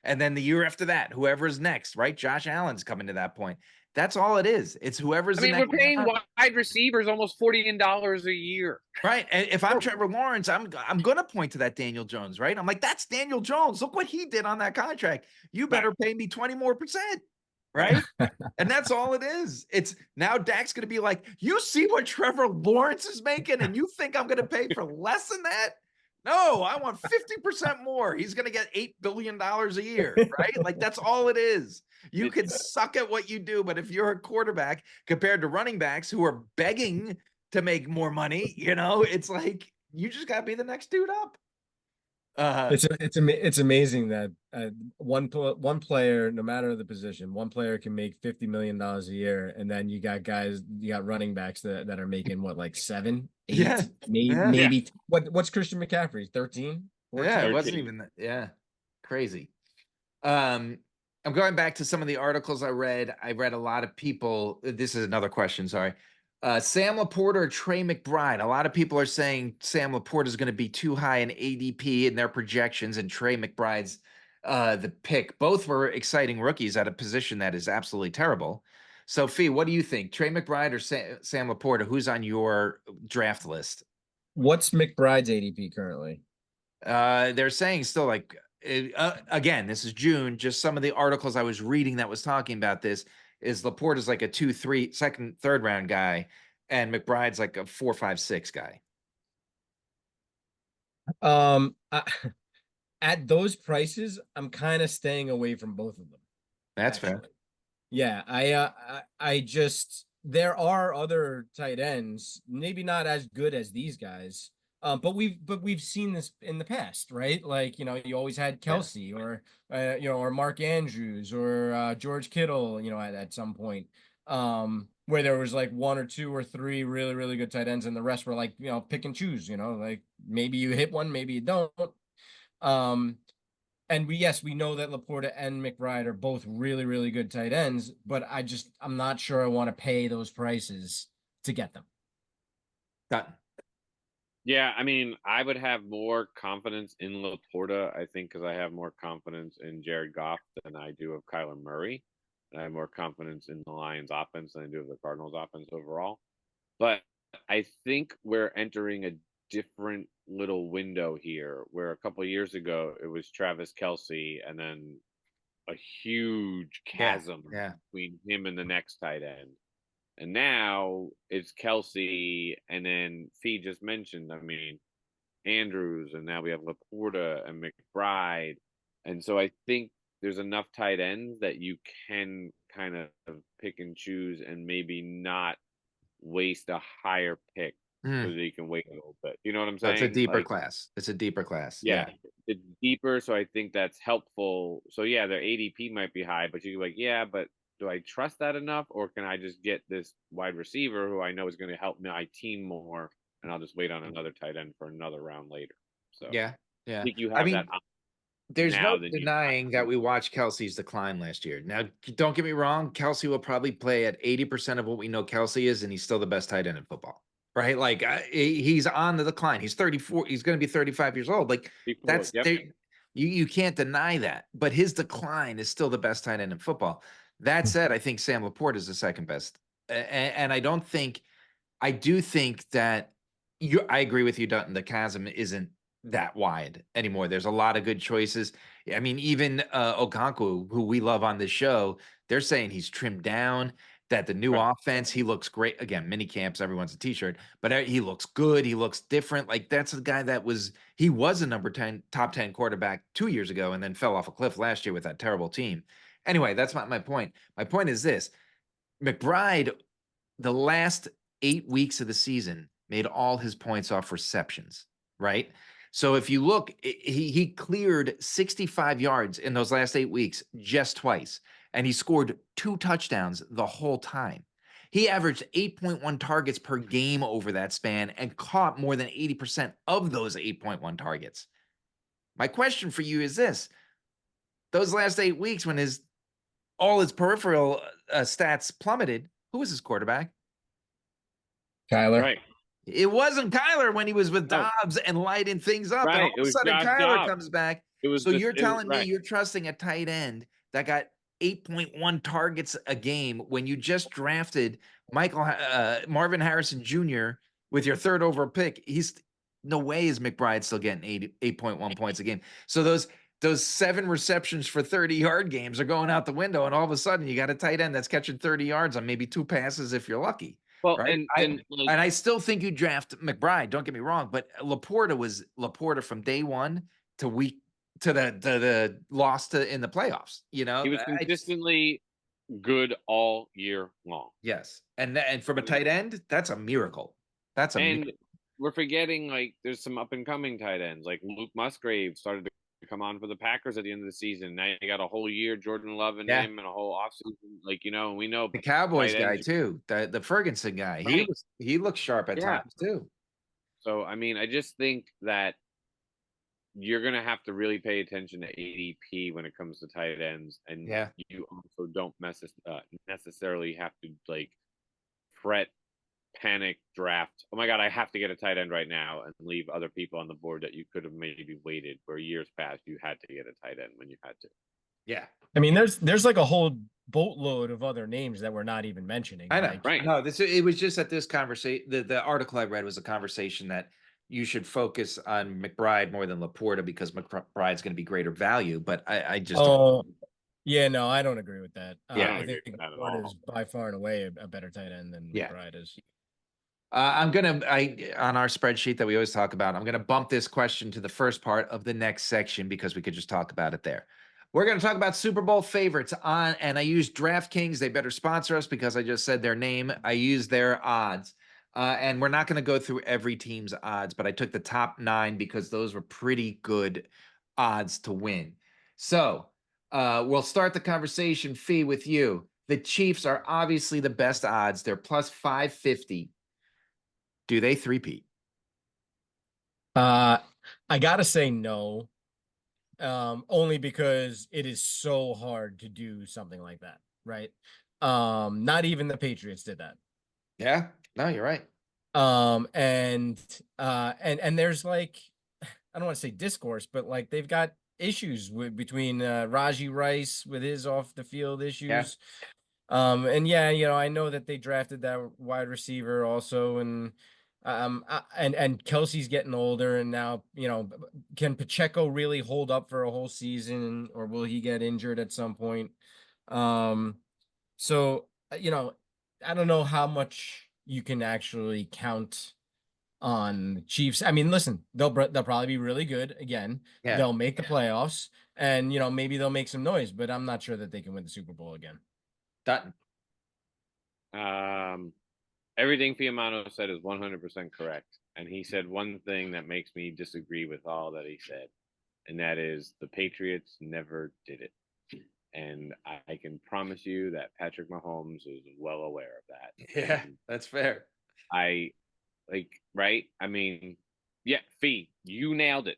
And then the year after that, whoever's next, right? Josh Allen's coming to that point. That's all it is. It's whoever's. I mean, we're paying wide receivers almost $40 million a year. Right. And if I'm Trevor Lawrence, I'm going to point to that Daniel Jones, right? I'm like, that's Daniel Jones. Look what he did on that contract. You better pay me 20 more %. Right. And that's all it is. It's now Dak's going to be like, you see what Trevor Lawrence is making, and you think I'm going to pay for less than that? No, I want 50% more. He's going to get $8 billion a year, right? Like that's all it is. You can suck at what you do, but if you're a quarterback compared to running backs who are begging to make more money, it's like you just got to be the next dude up. It's amazing that one player, no matter the position, one player can make $50 million a year, and then you got running backs that are making what, like 7, 8, Yeah. maybe what's Christian McCaffrey, 13, 14? Yeah, it 13. wasn't even that. Yeah, crazy. I'm going back to some of the articles I read. I read a lot of people. This is another question. Sorry. Sam Laporta or Trey McBride. A lot of people are saying Sam Laporta is going to be too high in ADP in their projections, and Trey McBride's the pick. Both were exciting rookies at a position that is absolutely terrible. So, Fee, what do you think? Trey McBride or Sam Laporta? Who's on your draft list? What's McBride's ADP currently? They're saying still like again, this is June. Just some of the articles I was reading that was talking about this is Laporta's like a 2, 3, second, third round guy, and McBride's like a 4, 5, 6 guy. At those prices, I'm kind of staying away from both of them. That's Actually. fair. Yeah, I just there are other tight ends, maybe not as good as these guys. But we've seen this in the past, right? Like, you always had Kelsey or or Mark Andrews or George Kittle, at some point. Where there was like 1 or 2 or 3 really, really good tight ends, and the rest were like, pick and choose, like maybe you hit one, maybe you don't. And we know that Laporta and McBride are both really, really good tight ends, but I'm not sure I want to pay those prices to get them. Done. Yeah, I mean, I would have more confidence in Laporta, I think, because I have more confidence in Jared Goff than I do of Kyler Murray. And I have more confidence in the Lions offense than I do of the Cardinals offense overall. But I think we're entering a different little window here where a couple of years ago it was Travis Kelce and then a huge chasm between him and the next tight end. And now it's Kelce, and then Fee just mentioned, I mean, Andrews, and now we have Laporta and McBride. And so I think there's enough tight ends that you can kind of pick and choose and maybe not waste a higher pick so that you can wait a little bit. You know what I'm saying? So it's a deeper class. It's a deeper class. Yeah. It's deeper, so I think that's helpful. So yeah, their ADP might be high, but you're like, yeah, but do I trust that enough, or can I just get this wide receiver who I know is going to help my team more, and I'll just wait on another tight end for another round later? So Yeah. I think you have that. There's now no denying that we watched Kelsey's decline last year. Now, don't get me wrong, Kelsey will probably play at 80% of what we know Kelsey is, and he's still the best tight end in football, right? Like he's on the decline. He's 34. He's going to be 35 years old. Like that's you can't deny that. But his decline is still the best tight end in football. That said, I think Sam Laporta is the second best, and I do think that I agree with you, Dunton. The chasm isn't that wide anymore. There's a lot of good choices. I mean, even Okonkwo, who we love on this show, they're saying he's trimmed down, that the new offense, he looks great. Again, mini camps, everyone's a t-shirt, but he looks good. He looks different. Like that's the guy he was a top 10 quarterback 2 years ago and then fell off a cliff last year with that terrible team. Anyway, that's not my point. My point is this: McBride, the last 8 weeks of the season, made all his points off receptions, right? So if you look, he cleared 65 yards in those last 8 weeks just twice, and he scored 2 touchdowns the whole time. He averaged 8.1 targets per game over that span and caught more than 80% of those 8.1 targets. My question for you is this: those last 8 weeks, when all his peripheral stats plummeted, who was his quarterback? Kyler. Right. It wasn't Kyler when he was with Dobbs and lighting things up. And all of a sudden, Kyler comes back. So you're telling me you're trusting a tight end that got 8.1 targets a game when you just drafted Marvin Harrison Jr. with your third overall pick? No way is McBride still getting 8.1 points a game. So those 7 receptions for 30-yard games are going out the window, and all of a sudden you got a tight end that's catching 30 yards on maybe 2 passes if you're lucky. Well, right? and like, And I still think you draft McBride. Don't get me wrong, but Laporta was Laporta from day one to week to the loss to in the playoffs. You he know, was I just consistently good all year long. yes, and from a tight end, that's a miracle. That's a And we're forgetting, like, there's some up and coming tight ends. Like Luke Musgrave started to come on for the Packers at the end of the season. Now you got a whole year, Jordan Love and yeah. him, and a whole offseason. Like, and we know The Cowboys tight guy ends. too, the Ferguson guy. Right. He looked sharp at Yeah. times too. So, I mean, I just think that you're going to have to really pay attention to ADP when it comes to tight ends. And Yeah. you also don't necessarily have to, like, fret, panic, draft. Oh my God, I have to get a tight end right now, and leave other people on the board that you could have maybe waited where years past you had to get a tight end when you had to. Yeah. I mean, there's like a whole boatload of other names that we're not even mentioning. I know. Like, Right. No, it was just that this conversation, the article I read was a conversation that you should focus on McBride more than Laporta because McBride's going to be greater value. But I just don't. oh, yeah, no, I don't agree with that. I don't I agree think with that at Laporta all. is by far and away a better tight end than Yeah. McBride is. I'm gonna on our spreadsheet that we always talk about, I'm gonna bump this question to the first part of the next section because we could just talk about it there. We're gonna talk about Super Bowl favorites and I use DraftKings. They better sponsor us because I just said their name. I use their odds. And we're not gonna go through every team's odds, but I took the top 9 because those were pretty good odds to win. So we'll start the conversation, Fee, with you. The Chiefs are obviously the best odds. They're plus 550. Do they three-peat? I gotta say no. Only because it is so hard to do something like that, right? Not even the Patriots did that. Yeah, no, you're right. And there's like, I don't want to say discourse, but like they've got issues between Raji Rice with his off the field issues. And yeah, I know that they drafted that wide receiver also, and and Kelsey's getting older, and now can Pacheco really hold up for a whole season, or will he get injured at some point? So I don't know how much you can actually count on the Chiefs. I mean, listen, they'll probably be really good again. Yeah. They'll make the playoffs, and maybe they'll make some noise, but I'm not sure that they can win the Super Bowl again. Dunton. Everything Fiumano said is 100% correct. And he said one thing that makes me disagree with all that he said, and that is the Patriots never did it. And I can promise you that Patrick Mahomes is well aware of that. Yeah, and that's fair. Right? I mean, yeah, Fee, you nailed it.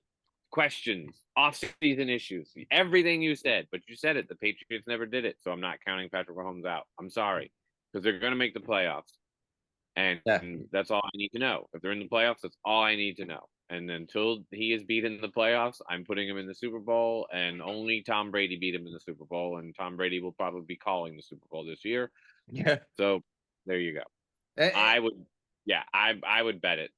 Questions, off-season issues, everything you said, but you said it. The Patriots never did it, so I'm not counting Patrick Mahomes out. I'm sorry, because they're going to make the playoffs. And that's all I need to know. If they're in the playoffs, that's all I need to know. And until he is beat in the playoffs, I'm putting him in the Super Bowl, and only Tom Brady beat him in the Super Bowl, and Tom Brady will probably be calling the Super Bowl this year. Yeah. So there you go. I would bet it.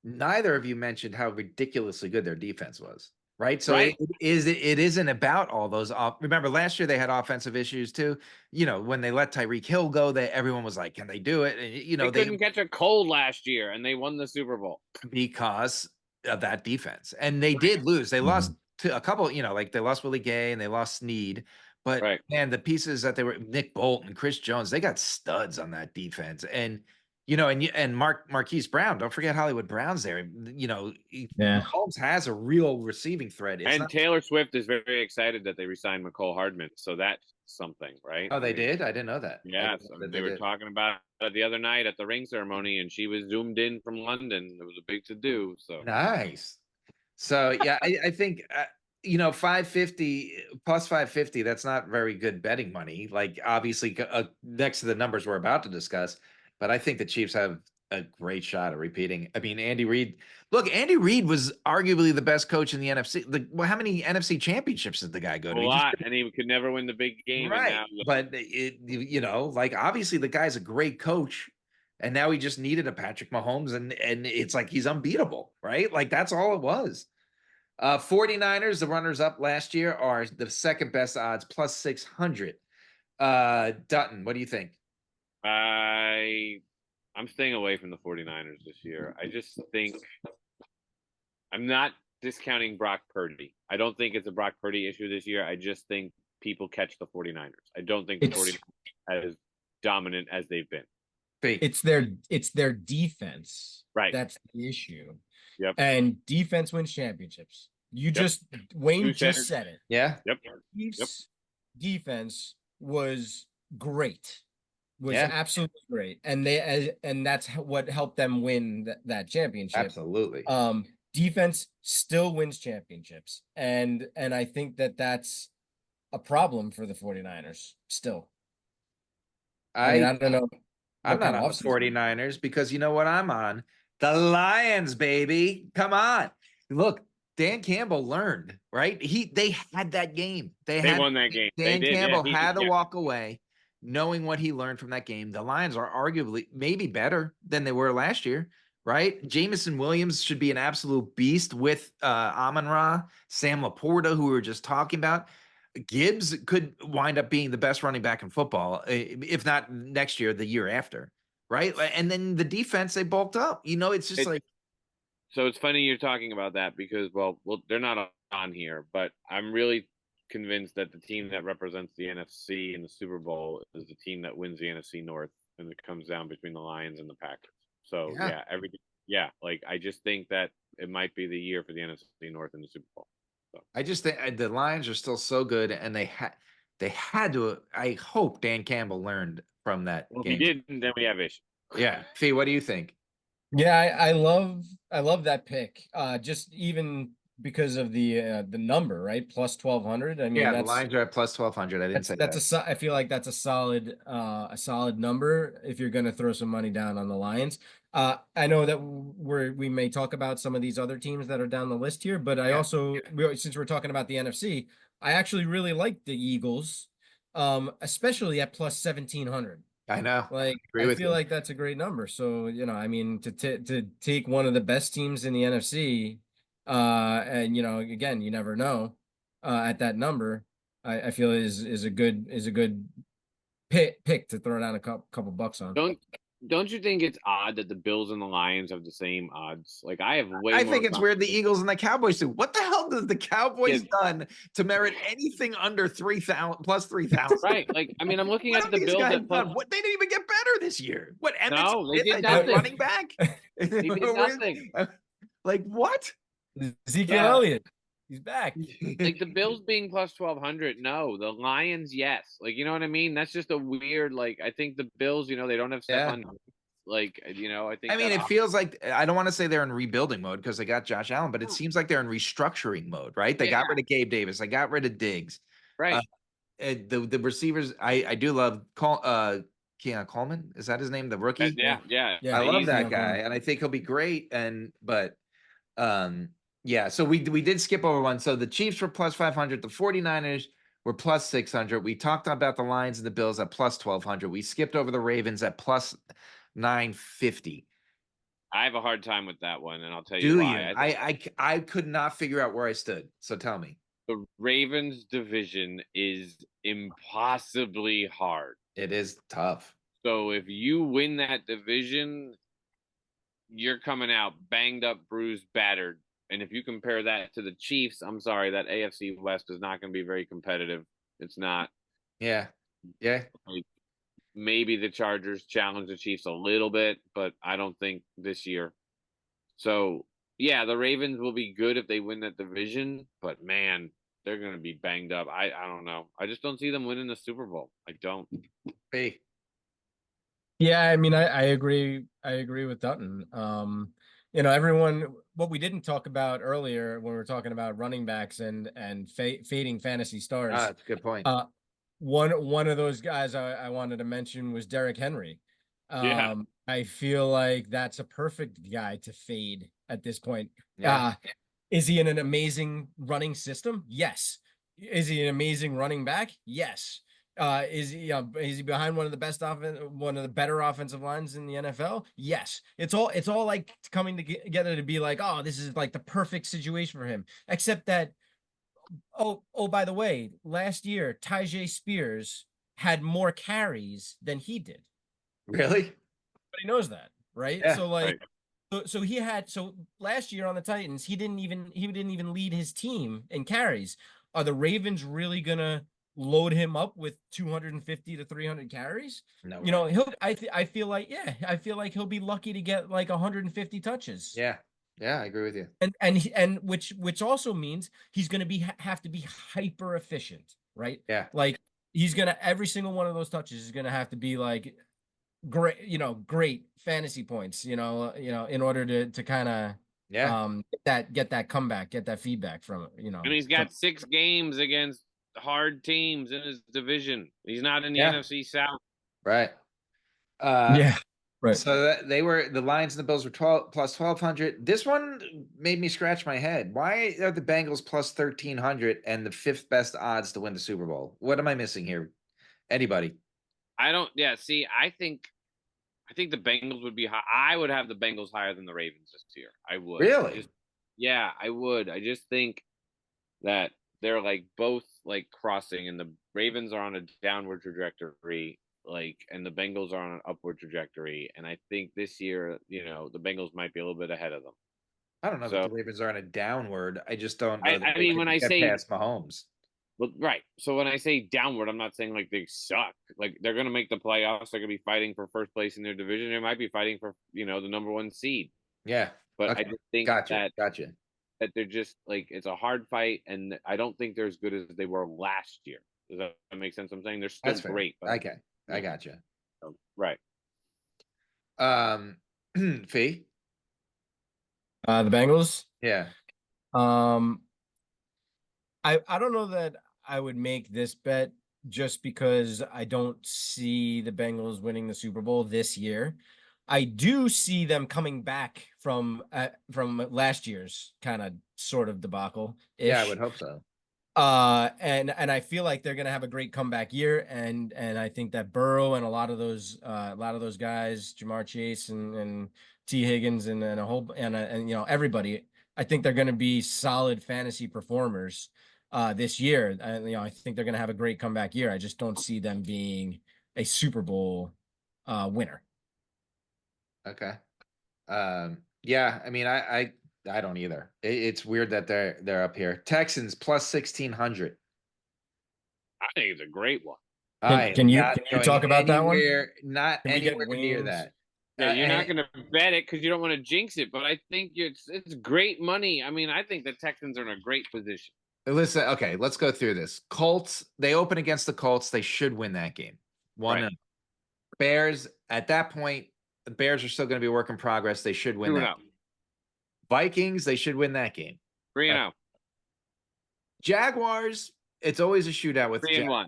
Neither of you mentioned how ridiculously good their defense was, right? So Right. it isn't about all those. Remember last year they had offensive issues too. When they let Tyreek Hill go, everyone was like, "Can they do it?" And they couldn't catch a cold last year, and they won the Super Bowl because of that defense. And they did lose. They lost to a couple. Like they lost Willie Gay and they lost Snead. But man, the pieces that they were Nick Bolton, Chris Jones, they got studs on that defense. And and Marquise Brown, don't forget Hollywood Brown's there. Mahomes has a real receiving threat. Taylor Swift is very excited that they re-signed McCole Hardman, so that's something, right? Oh, they did? I didn't know that. Yeah, they were talking about it the other night at the ring ceremony, and she was zoomed in from London. It was a big to-do. So nice. So yeah, I think 550 plus 550. That's not very good betting money. Like obviously, next to the numbers we're about to discuss. But I think the Chiefs have a great shot at repeating. I mean, Andy Reid. Look, Andy Reid was arguably the best coach in the NFC. How many NFC championships did the guy go to? A lot, and he could never win the big game. Right, but like obviously the guy's a great coach, and now he just needed a Patrick Mahomes, and it's like he's unbeatable, right? Like that's all it was. 49ers, the runners up last year, are the second best odds, plus 600. Dutton, what do you think? I'm staying away from the 49ers this year. I just think I'm not discounting Brock Purdy. I don't think it's a Brock Purdy issue this year. I just think people catch the 49ers. I don't think the It's 49ers are as dominant as they've been. Fee. it's their defense. Right. That's the issue. Yep. And defense wins championships. Wayne You just said it. Yeah. Yep. Chiefs defense was great. Was Yeah. absolutely great. And that's what helped them win that championship. Absolutely. Defense still wins championships. And I think that's a problem for the 49ers still. I don't know. I'm not on the 49ers because you know what I'm on? The Lions, baby. Come on. Look, Dan Campbell learned, right? They had that game. They won that game. Dan they did. Campbell had to walk away knowing what he learned from that game. The Lions are arguably maybe better than they were last year, right? Jamison Williams should be an absolute beast with Amon-Ra, Sam Laporta, who we were just talking about. Gibbs could wind up being the best running back in football, if not next year, the year after, right? And then the defense, they bulked up. It's just So it's funny you're talking about that because, well, they're not on here, but I'm really convinced that the team that represents the NFC in the Super Bowl is the team that wins the NFC North, and it comes down between the Lions and the Packers. So everything. Yeah, I just think that it might be the year for the NFC North in the Super Bowl. So. I just think the Lions are still so good, and they had to. I hope Dan Campbell learned from that game. If he didn't, then we have issues. Yeah, Fee, what do you think? Yeah, I love that pick. Just even because of the number, right? Plus 1,200. I mean, the Lions are at plus 1,200. I didn't say that. I feel like that's a solid number if you're going to throw some money down on the Lions. I know that we may talk about some of these other teams that are down the list here, but I also, since we're talking about the NFC, I actually really like the Eagles, especially at plus 1,700. I know. I feel like that's a great number. So, I mean, to take one of the best teams in the NFC, and again, you never know, at that number, I feel is a good pick to throw down a couple bucks on. Don't you think it's odd that the Bills and the Lions have the same odds? I think it's weird the Eagles and the Cowboys do. What the hell does the Cowboys done to merit anything under 3,000 plus 3,000? Right. I mean, I'm looking at the Bills. What, they didn't even get better this year. What? No, they did nothing. Running back. They did nothing. What? Ezekiel Elliott. He's back. The Bills being plus 1,200, no. The Lions, yes. You know what I mean? That's just a weird. I think the Bills, they don't have Stephon. I think. I mean, it feels like I don't want to say they're in rebuilding mode because they got Josh Allen, but it seems like they're in restructuring mode, right? They got rid of Gabe Davis. They got rid of Diggs. Right. The receivers, I do love. Keon Coleman, is that his name? The rookie. Yeah. I love that guy, and I think he'll be great. Yeah, so we did skip over one. So the Chiefs were plus 500. The 49ers were plus 600. We talked about the Lions and the Bills at plus 1,200. We skipped over the Ravens at plus 950. I have a hard time with that one, and I'll tell you why. I could not figure out where I stood. So tell me. The Ravens division is impossibly hard. It is tough. So if you win that division, you're coming out banged up, bruised, battered. And if you compare that to the Chiefs, I'm sorry, that AFC West is not going to be very competitive. It's not. Yeah. Maybe the Chargers challenge the Chiefs a little bit, but I don't think this year. So, yeah, the Ravens will be good if they win that division, but man, they're going to be banged up. I don't know. I just don't see them winning the Super Bowl. I don't. Hey. Yeah, I mean, I agree. I agree with Dunton. Everyone, what we didn't talk about earlier when we were talking about running backs and fading fantasy stars. That's a good point. One of those guys I wanted to mention was Derrick Henry. I feel like that's a perfect guy to fade at this point. Yeah. Is he in an amazing running system? Yes. Is he an amazing running back? Yes. Is he behind one of the better offensive lines in the NFL? Yes. It's all like coming together to be like, oh, this is like the perfect situation for him. Except that, by the way, last year Tyjae Spears had more carries than he did. Really? everybody knows that, right? Yeah, So like, right. so last year on the Titans, he didn't even lead his team in carries. Are the Ravens really gonna load him up with 250 to 300 carries? No You know, way. I feel like, yeah, I feel like he'll be lucky to get like 150 touches. Yeah. Yeah, I agree with you. And which also means he's going to have to be hyper efficient, right? Yeah. Like he's going to every single one of those touches is going to have to be like great, great fantasy points, in order to kind of Yeah. get that comeback, get that feedback from, And he's got 6 games against hard teams in his division. He's not in the Yeah. NFC South. Right. yeah. Right. So they were the Lions and the Bills were 12 plus 1,200. This one made me scratch my head. Why are the Bengals plus 1,300 and the 5th best odds to win the Super Bowl? What am I missing here? Anybody? I don't. Yeah. See, I think the Bengals would be high. I would have the Bengals higher than the Ravens this year. I would. Really? Yeah, I would. I just think that they're like both like crossing, and the Ravens are on a downward trajectory, like, and the Bengals are on an upward trajectory. And I think this year, the Bengals might be a little bit ahead of them. I don't know that So the Ravens are on a downward. I just don't know that I they mean, could when I get say past Mahomes. well, right. So when I say downward, I'm not saying like they suck. Like they're going to make the playoffs. They're going to be fighting for first place in their division. They might be fighting for the number 1 seed. Yeah. But Okay. I just think Gotcha. that they're just like it's a hard fight, and I don't think they're as good as they were last year. Does that make sense? I'm saying they're still That's fair. great. But, Okay. I gotcha. Right. Fee? The Bengals. Yeah. I don't know that I would make this bet just because I don't see the Bengals winning the Super Bowl this year. I do see them coming back from last year's kind of sort of debacle ish. Yeah, I would hope so. And I feel like they're gonna have a great comeback year, and I think that Burrow and a lot of those guys, Jamar Chase and T Higgins and a whole and everybody, I think they're gonna be solid fantasy performers this year. And I think they're gonna have a great comeback year. I just don't see them being a Super Bowl winner. Okay. Yeah, I mean I don't either. It's weird that they're up here. Texans plus 1,600. I think it's a great one. Can you talk about that one? Not anywhere near that. Yeah, you're not going to bet it because you don't want to jinx it, but I think it's great money. I mean, I think the Texans are in a great position. Listen, okay, let's go through this. Colts, they open against the Colts. They should win that game. 1-0. Right. Bears, at that point, the Bears are still going to be a work in progress. They should win that game. Vikings, they should win that game. 3-0. Jaguars, it's always a shootout with 3-1.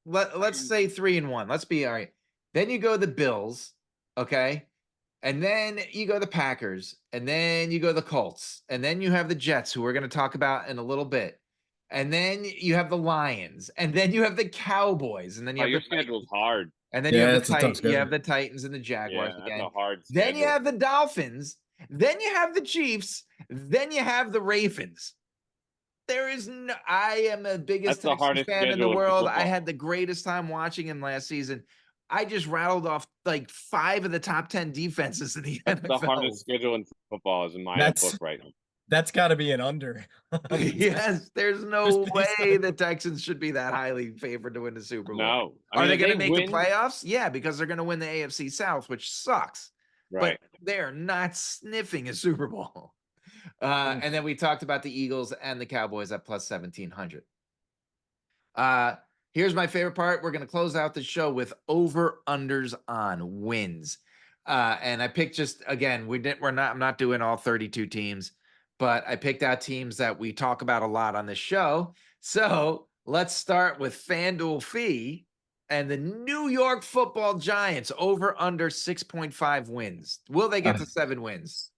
Let's say 3-1. Let's be all right. Then you go the Bills, okay? And then you go the Packers, and then you go the Colts, and then you have the Jets, who we're going to talk about in a little bit. And then you have the Lions, and then you have the Cowboys, and then you have your schedule's hard. And then you have the Titans and the Jaguars again. That's a hard schedule. Then you have the Dolphins, then you have the Chiefs, then you have the Ravens. There is no. I am the biggest Texans fan in the world. I had the greatest time watching him last season. I just rattled off like 5 of the top 10 defenses in the NFL. The hardest schedule in football is in my book right now. That's got to be an under. Yes, there's no way the Texans should be that highly favored to win the Super Bowl. No. Are they going to make the playoffs? Yeah, because they're going to win the AFC South, which sucks. Right. But they're not sniffing a Super Bowl. And then we talked about the Eagles and the Cowboys at plus 1,700. Here's my favorite part. We're going to close out the show with over-unders on wins. And I picked I'm not doing all 32 teams, but I picked out teams that we talk about a lot on this show. So let's start with Fanduel Fee and the New York Football Giants over under 6.5 wins. Will they get to 7 wins?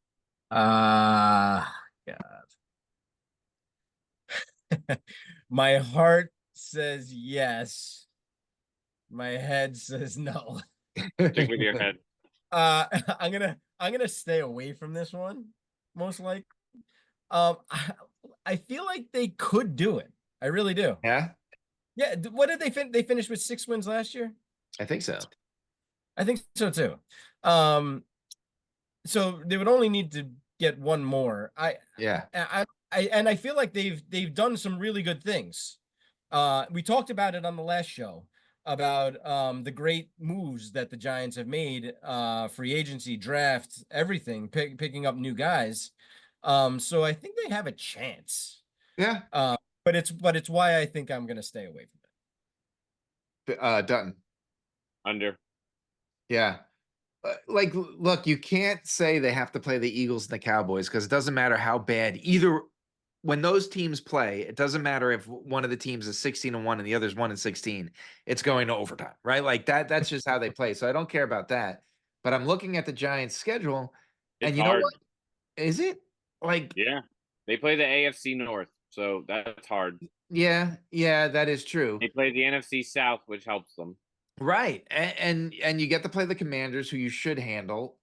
God. My heart says yes. My head says no. Stick with your head. I'm gonna stay away from this one, most likely. I feel like they could do it. I really do. Yeah. Yeah. What did they finish with 6 wins last year? I think so. I think so too. So they would only need to get one more. Yeah. I feel like they've done some really good things. We talked about it on the last show about the great moves that the Giants have made, free agency, draft, everything, picking up new guys. So I think they have a chance. Yeah. But it's why I think I'm gonna stay away from it. Dutton. Under. Yeah. Like, look, you can't say they have to play the Eagles and the Cowboys because it doesn't matter how bad either. When those teams play, it doesn't matter if one of the teams is 16-1 and the other's 1-16. It's going to overtime, right? Like that's just how they play. So I don't care about that. But I'm looking at the Giants' schedule, and It's you know hard. what? Is it like? Yeah. They play the AFC North, so that's hard. Yeah, that is true. They play the NFC South, which helps them. Right. And you get to play the Commanders, who you should handle.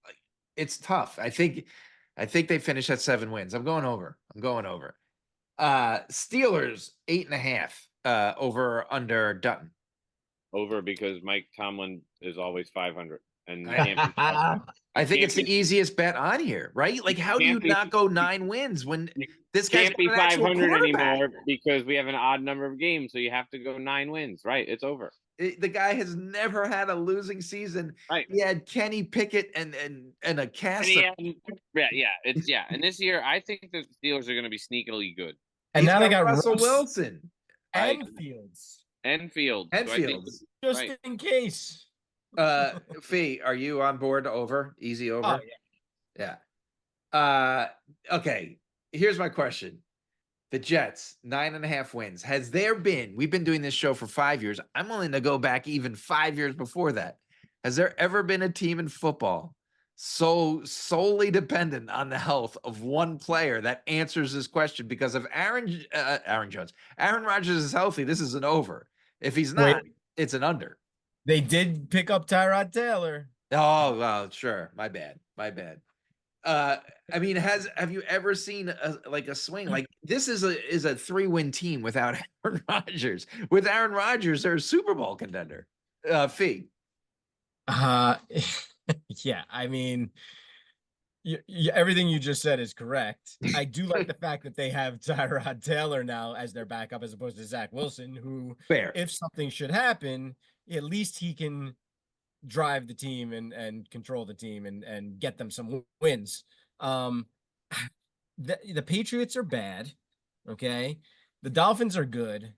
It's tough. I think they finish at 7 wins. I'm going over. Steelers 8.5 over under Dutton. Over because Mike Tomlin is always 500 and I think it's the easiest bet on here, right? Like, how do you not go 9 wins when this guy's can't be got an actual 500 quarterback? anymore because we have an odd number of games, so you have to go 9 wins, right? It's over. The guy has never had a losing season. Right. He had Kenny Pickett and a cast. And this year, I think the Steelers are going to be sneakily good. And now they got Russell Wilson and Fields. Fields. Just in case. Fee, are you on board over? Easy over? Oh, yeah. Okay. Here's my question. The Jets, 9.5 wins. Has there been, we've been doing this show for 5 years. I'm willing to go back even 5 years before that. Has there ever been a team in football so solely dependent on the health of one player that answers this question? Because if Aaron Rodgers is healthy, this is an over. If he's not, it's an under. They did pick up Tyrod Taylor. Oh, well, sure. My bad. I mean, have you ever seen a swing? Like, this is a 3-win team without Aaron Rodgers. With Aaron Rodgers, they're a Super Bowl contender. Fee. Yeah, I mean, everything you just said is correct. I do like the fact that they have Tyrod Taylor now as their backup as opposed to Zach Wilson, who, if something should happen, at least he can drive the team and control the team and get them some wins. The Patriots are bad. Okay. The Dolphins are good.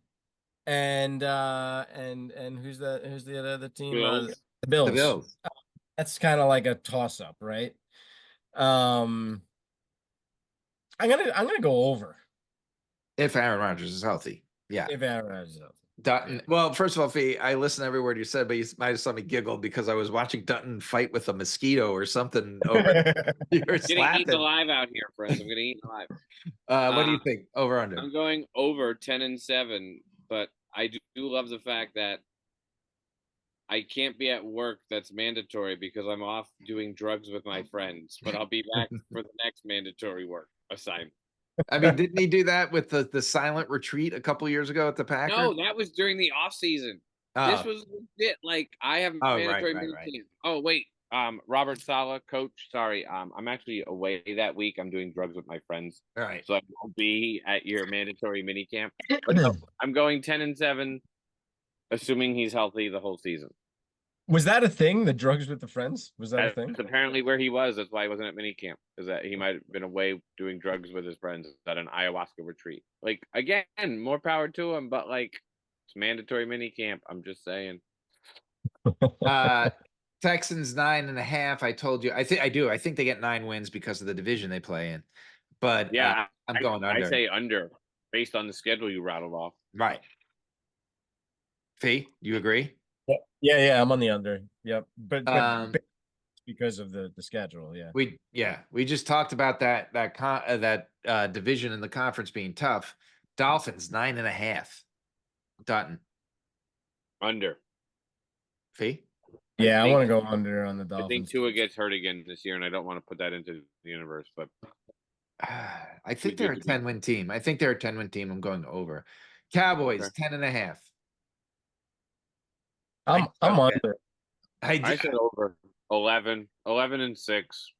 And who's the other team? The Bills. The Bills. That's kind of like a toss up, right? I'm gonna go over. If Aaron Rodgers is healthy. Yeah. If Aaron Rodgers is healthy. Dutton. Well, first of all, Fee, I listened to every word you said, but you might have saw me giggle because I was watching Dunton fight with a mosquito or something over. You're getting eaten alive out here, friends. I'm getting eaten alive. What do you think? Over under? I'm going over 10-7, but I do love the fact that I can't be at work. That's mandatory because I'm off doing drugs with my friends. But I'll be back for the next mandatory work assignment. I mean, didn't he do that with the silent retreat a couple years ago at the Packers? No, that was during the off season. This was legit. Like, I have mandatory right. Oh, wait. Robert Saleh, coach. Sorry. I'm actually away that week. I'm doing drugs with my friends. All right. So I won't be at your mandatory mini camp. But no, I'm going 10-7, assuming he's healthy the whole season. Was that a thing? The drugs with the friends? Was that a thing? That's apparently where he was. That's why he wasn't at minicamp. Is that he might have been away doing drugs with his friends at an ayahuasca retreat. Like, again, more power to him, but like, it's mandatory minicamp. I'm just saying. Texans 9.5. I told you. I think they get 9 wins because of the division they play in. But yeah, I'm going under. I say under based on the schedule you rattled off. Right. Fee, you agree? Yeah, I'm on the under. Yep. But because of the schedule, yeah. We just talked about that division in the conference being tough. Dolphins 9.5. Dutton. Under. Fee? Yeah, I want to go under on the Dolphins. I think Tua gets hurt again this year, and I don't want to put that into the universe, but I think they're a 10-win team. I'm going over. Cowboys 10.5. I'm under. I said over 11 and 6.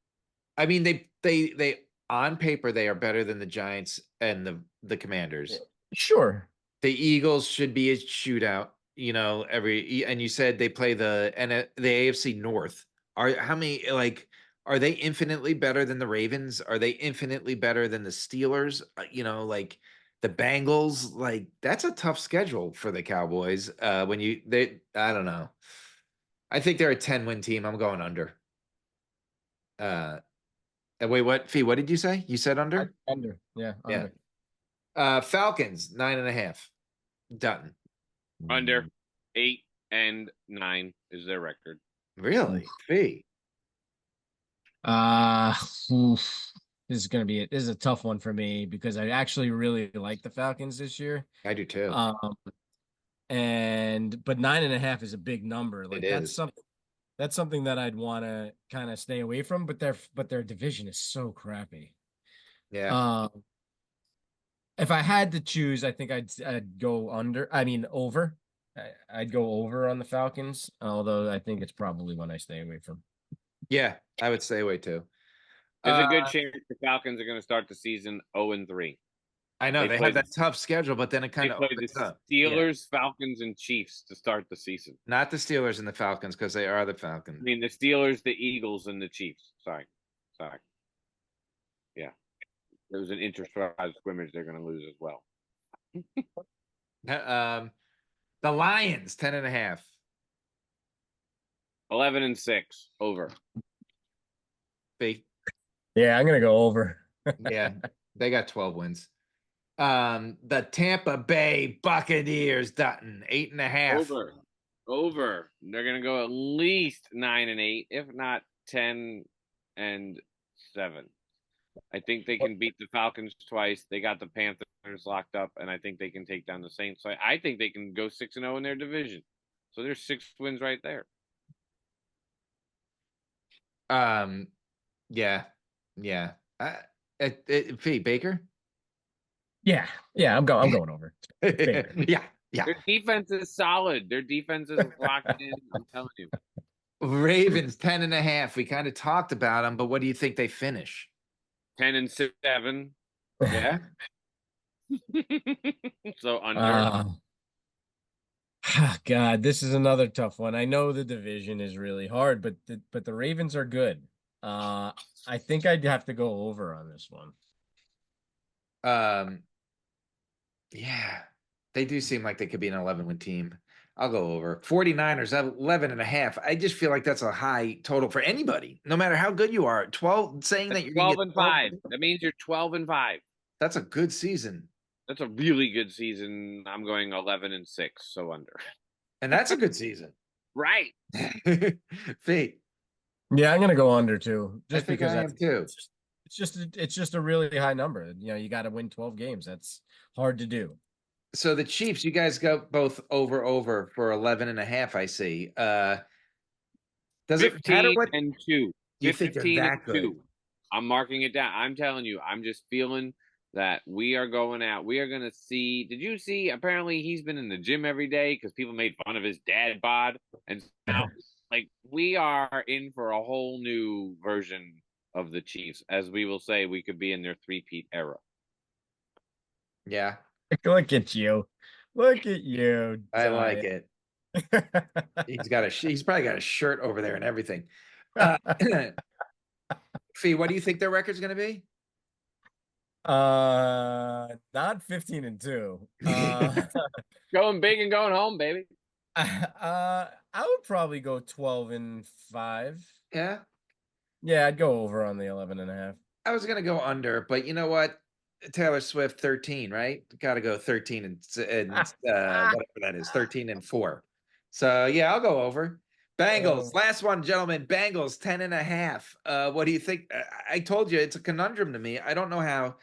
I mean, they on paper they are better than the Giants and the Commanders. Sure. The Eagles should be a shootout, and you said they play the AFC North. Are they infinitely better than the Ravens? Are they infinitely better than the Steelers? Like the Bengals, like that's a tough schedule for the Cowboys. I don't know. I think they're a 10-win team. I'm going under. Wait, what? Fee, what did you say? You said under? Under. Yeah, Yeah. under. Falcons 9.5. Dunton. Under 8 and 9 is their record. Really? Fee. This is a tough one for me because I actually really like the Falcons this year. I do too. But 9.5 is a big number. Like that's something that I'd want to kind of stay away from. But their division is so crappy. Yeah. If I had to choose, I think I'd go under. I mean over. I'd go over on the Falcons, although I think it's probably one I stay away from. Yeah, I would stay away too. There's a good chance the Falcons are going to start the season 0-3. I know they have that tough schedule, but then it kind of play the Steelers, Falcons, and Chiefs to start the season. Not the Steelers and the Falcons because they are the Falcons. I mean the Steelers, the Eagles, and the Chiefs. Sorry. Yeah, there was an inter-squad scrimmage they're going to lose as well. The Lions 10.5. 11 and 6 over. Fee. Yeah, I'm gonna go over. Yeah, they got 12 wins. The Tampa Bay Buccaneers, Dutton, 8.5. Over. They're gonna go at least 9 and 8, if not 10 and 7. I think they can beat the Falcons twice. They got the Panthers locked up, and I think they can take down the Saints. So I think they can go 6-0 in their division. So there's 6 wins right there. Yeah. Fee, Baker. Yeah, I'm going over. Yeah. Their defense is solid. Their defense is locked in. I'm telling you. Ravens 10.5. We kind of talked about them, but what do you think they finish? 10 and 7. Yeah. So under. God, this is another tough one. I know the division is really hard, but the Ravens are good. I think I'd have to go over on this one. Yeah, they do seem like they could be an 11-win team. I'll go over. 49ers 11.5. I just feel like that's a high total for anybody, no matter how good you are. 12, saying that you're 12 and 5. That means you're 12 and 5. That's a good season. That's a really good season. I'm going 11 and 6, so under. And that's a good season. Right. Fee. Yeah, I'm gonna go under too. Just I think because I am too. It's just a really high number. You got to win 12 games. That's hard to do. So the Chiefs, you guys go both over for 11.5. I see. Does it matter what? 15 and 2. You think they're that good? 2. I'm marking it down. I'm telling you. I'm just feeling that we are going out. We are going to see. Did you see? Apparently, he's been in the gym every day because people made fun of his dad bod, and now like we are in for a whole new version of the Chiefs, as we will say, we could be in their three-peat era. Yeah. Look at you. Look at you. I like it. He's probably got a shirt over there and everything. Fee, what do you think their record's going to be? Not 15 and 2. Going big and going home, baby. I would probably go 12 and 5. Yeah. Yeah, I'd go over on the 11.5. I was going to go under, but you know what? Taylor Swift 13, right? Got to go 13 and whatever that is, 13 and 4. So yeah, I'll go over. Bengals, last one, gentlemen. Bengals 10.5. What do you think? I told you it's a conundrum to me. I don't know how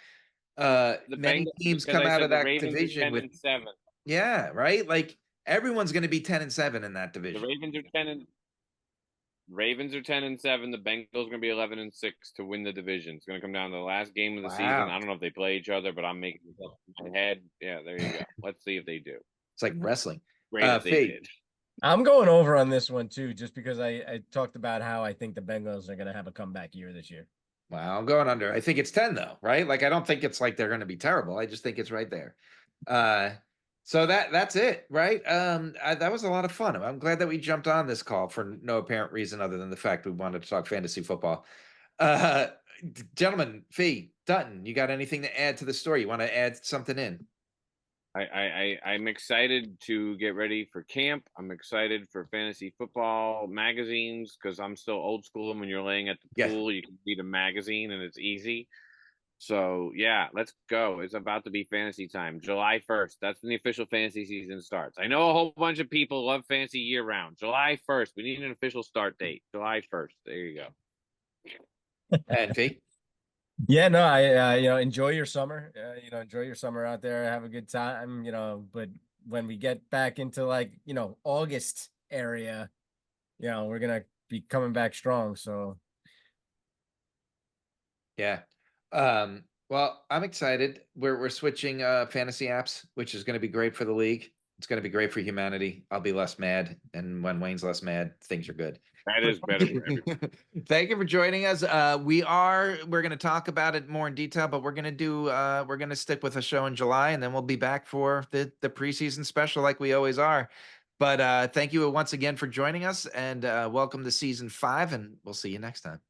many teams come out of that division with 7. Yeah, right. Like everyone's going to be 10 and 7 in that division. The Ravens are 10 and 7. The Bengals are going to be 11 and 6 to win the division. It's going to come down to the last game of the season. I don't know if they play each other, but I'm making this up in my head. Yeah, there you go. Let's see if they do. It's like wrestling. Great if they did. I'm going over on this one too, just because I talked about how I think the Bengals are going to have a comeback year this year. Well, I'm going under. I think it's 10 though, right? Like I don't think it's like they're going to be terrible. I just think it's right there. Uh so that's it, right? That was a lot of fun. I'm glad that we jumped on this call for no apparent reason other than the fact we wanted to talk fantasy football. Uh Gentlemen, Fee, Dunton, you got anything to add to the story? You want to add something in? I'm excited to get ready for camp. I'm excited for fantasy football magazines because I'm still old school. And when you're laying at the Yeah. pool, you can read a magazine and it's easy. So yeah, let's go. It's about to be fantasy time. July 1st. That's when the official fantasy season starts. I know a whole bunch of people love fantasy year round. July 1st. We need an official start date. July 1st. There you go. And Fee? Yeah, no, I enjoy your summer. Enjoy your summer out there. Have a good time. But when we get back into like August area, we're gonna be coming back strong. So Yeah. Well, I'm excited. We're switching fantasy apps, which is going to be great for the league. It's going to be great for humanity. I'll be less mad, and when Wayne's less mad, things are good. That is better for everybody. Thank you for joining us. We're going to talk about it more in detail, but we're going to stick with a show in July, and then we'll be back for the preseason special like we always are. But thank you once again for joining us, and welcome to season 5, and we'll see you next time.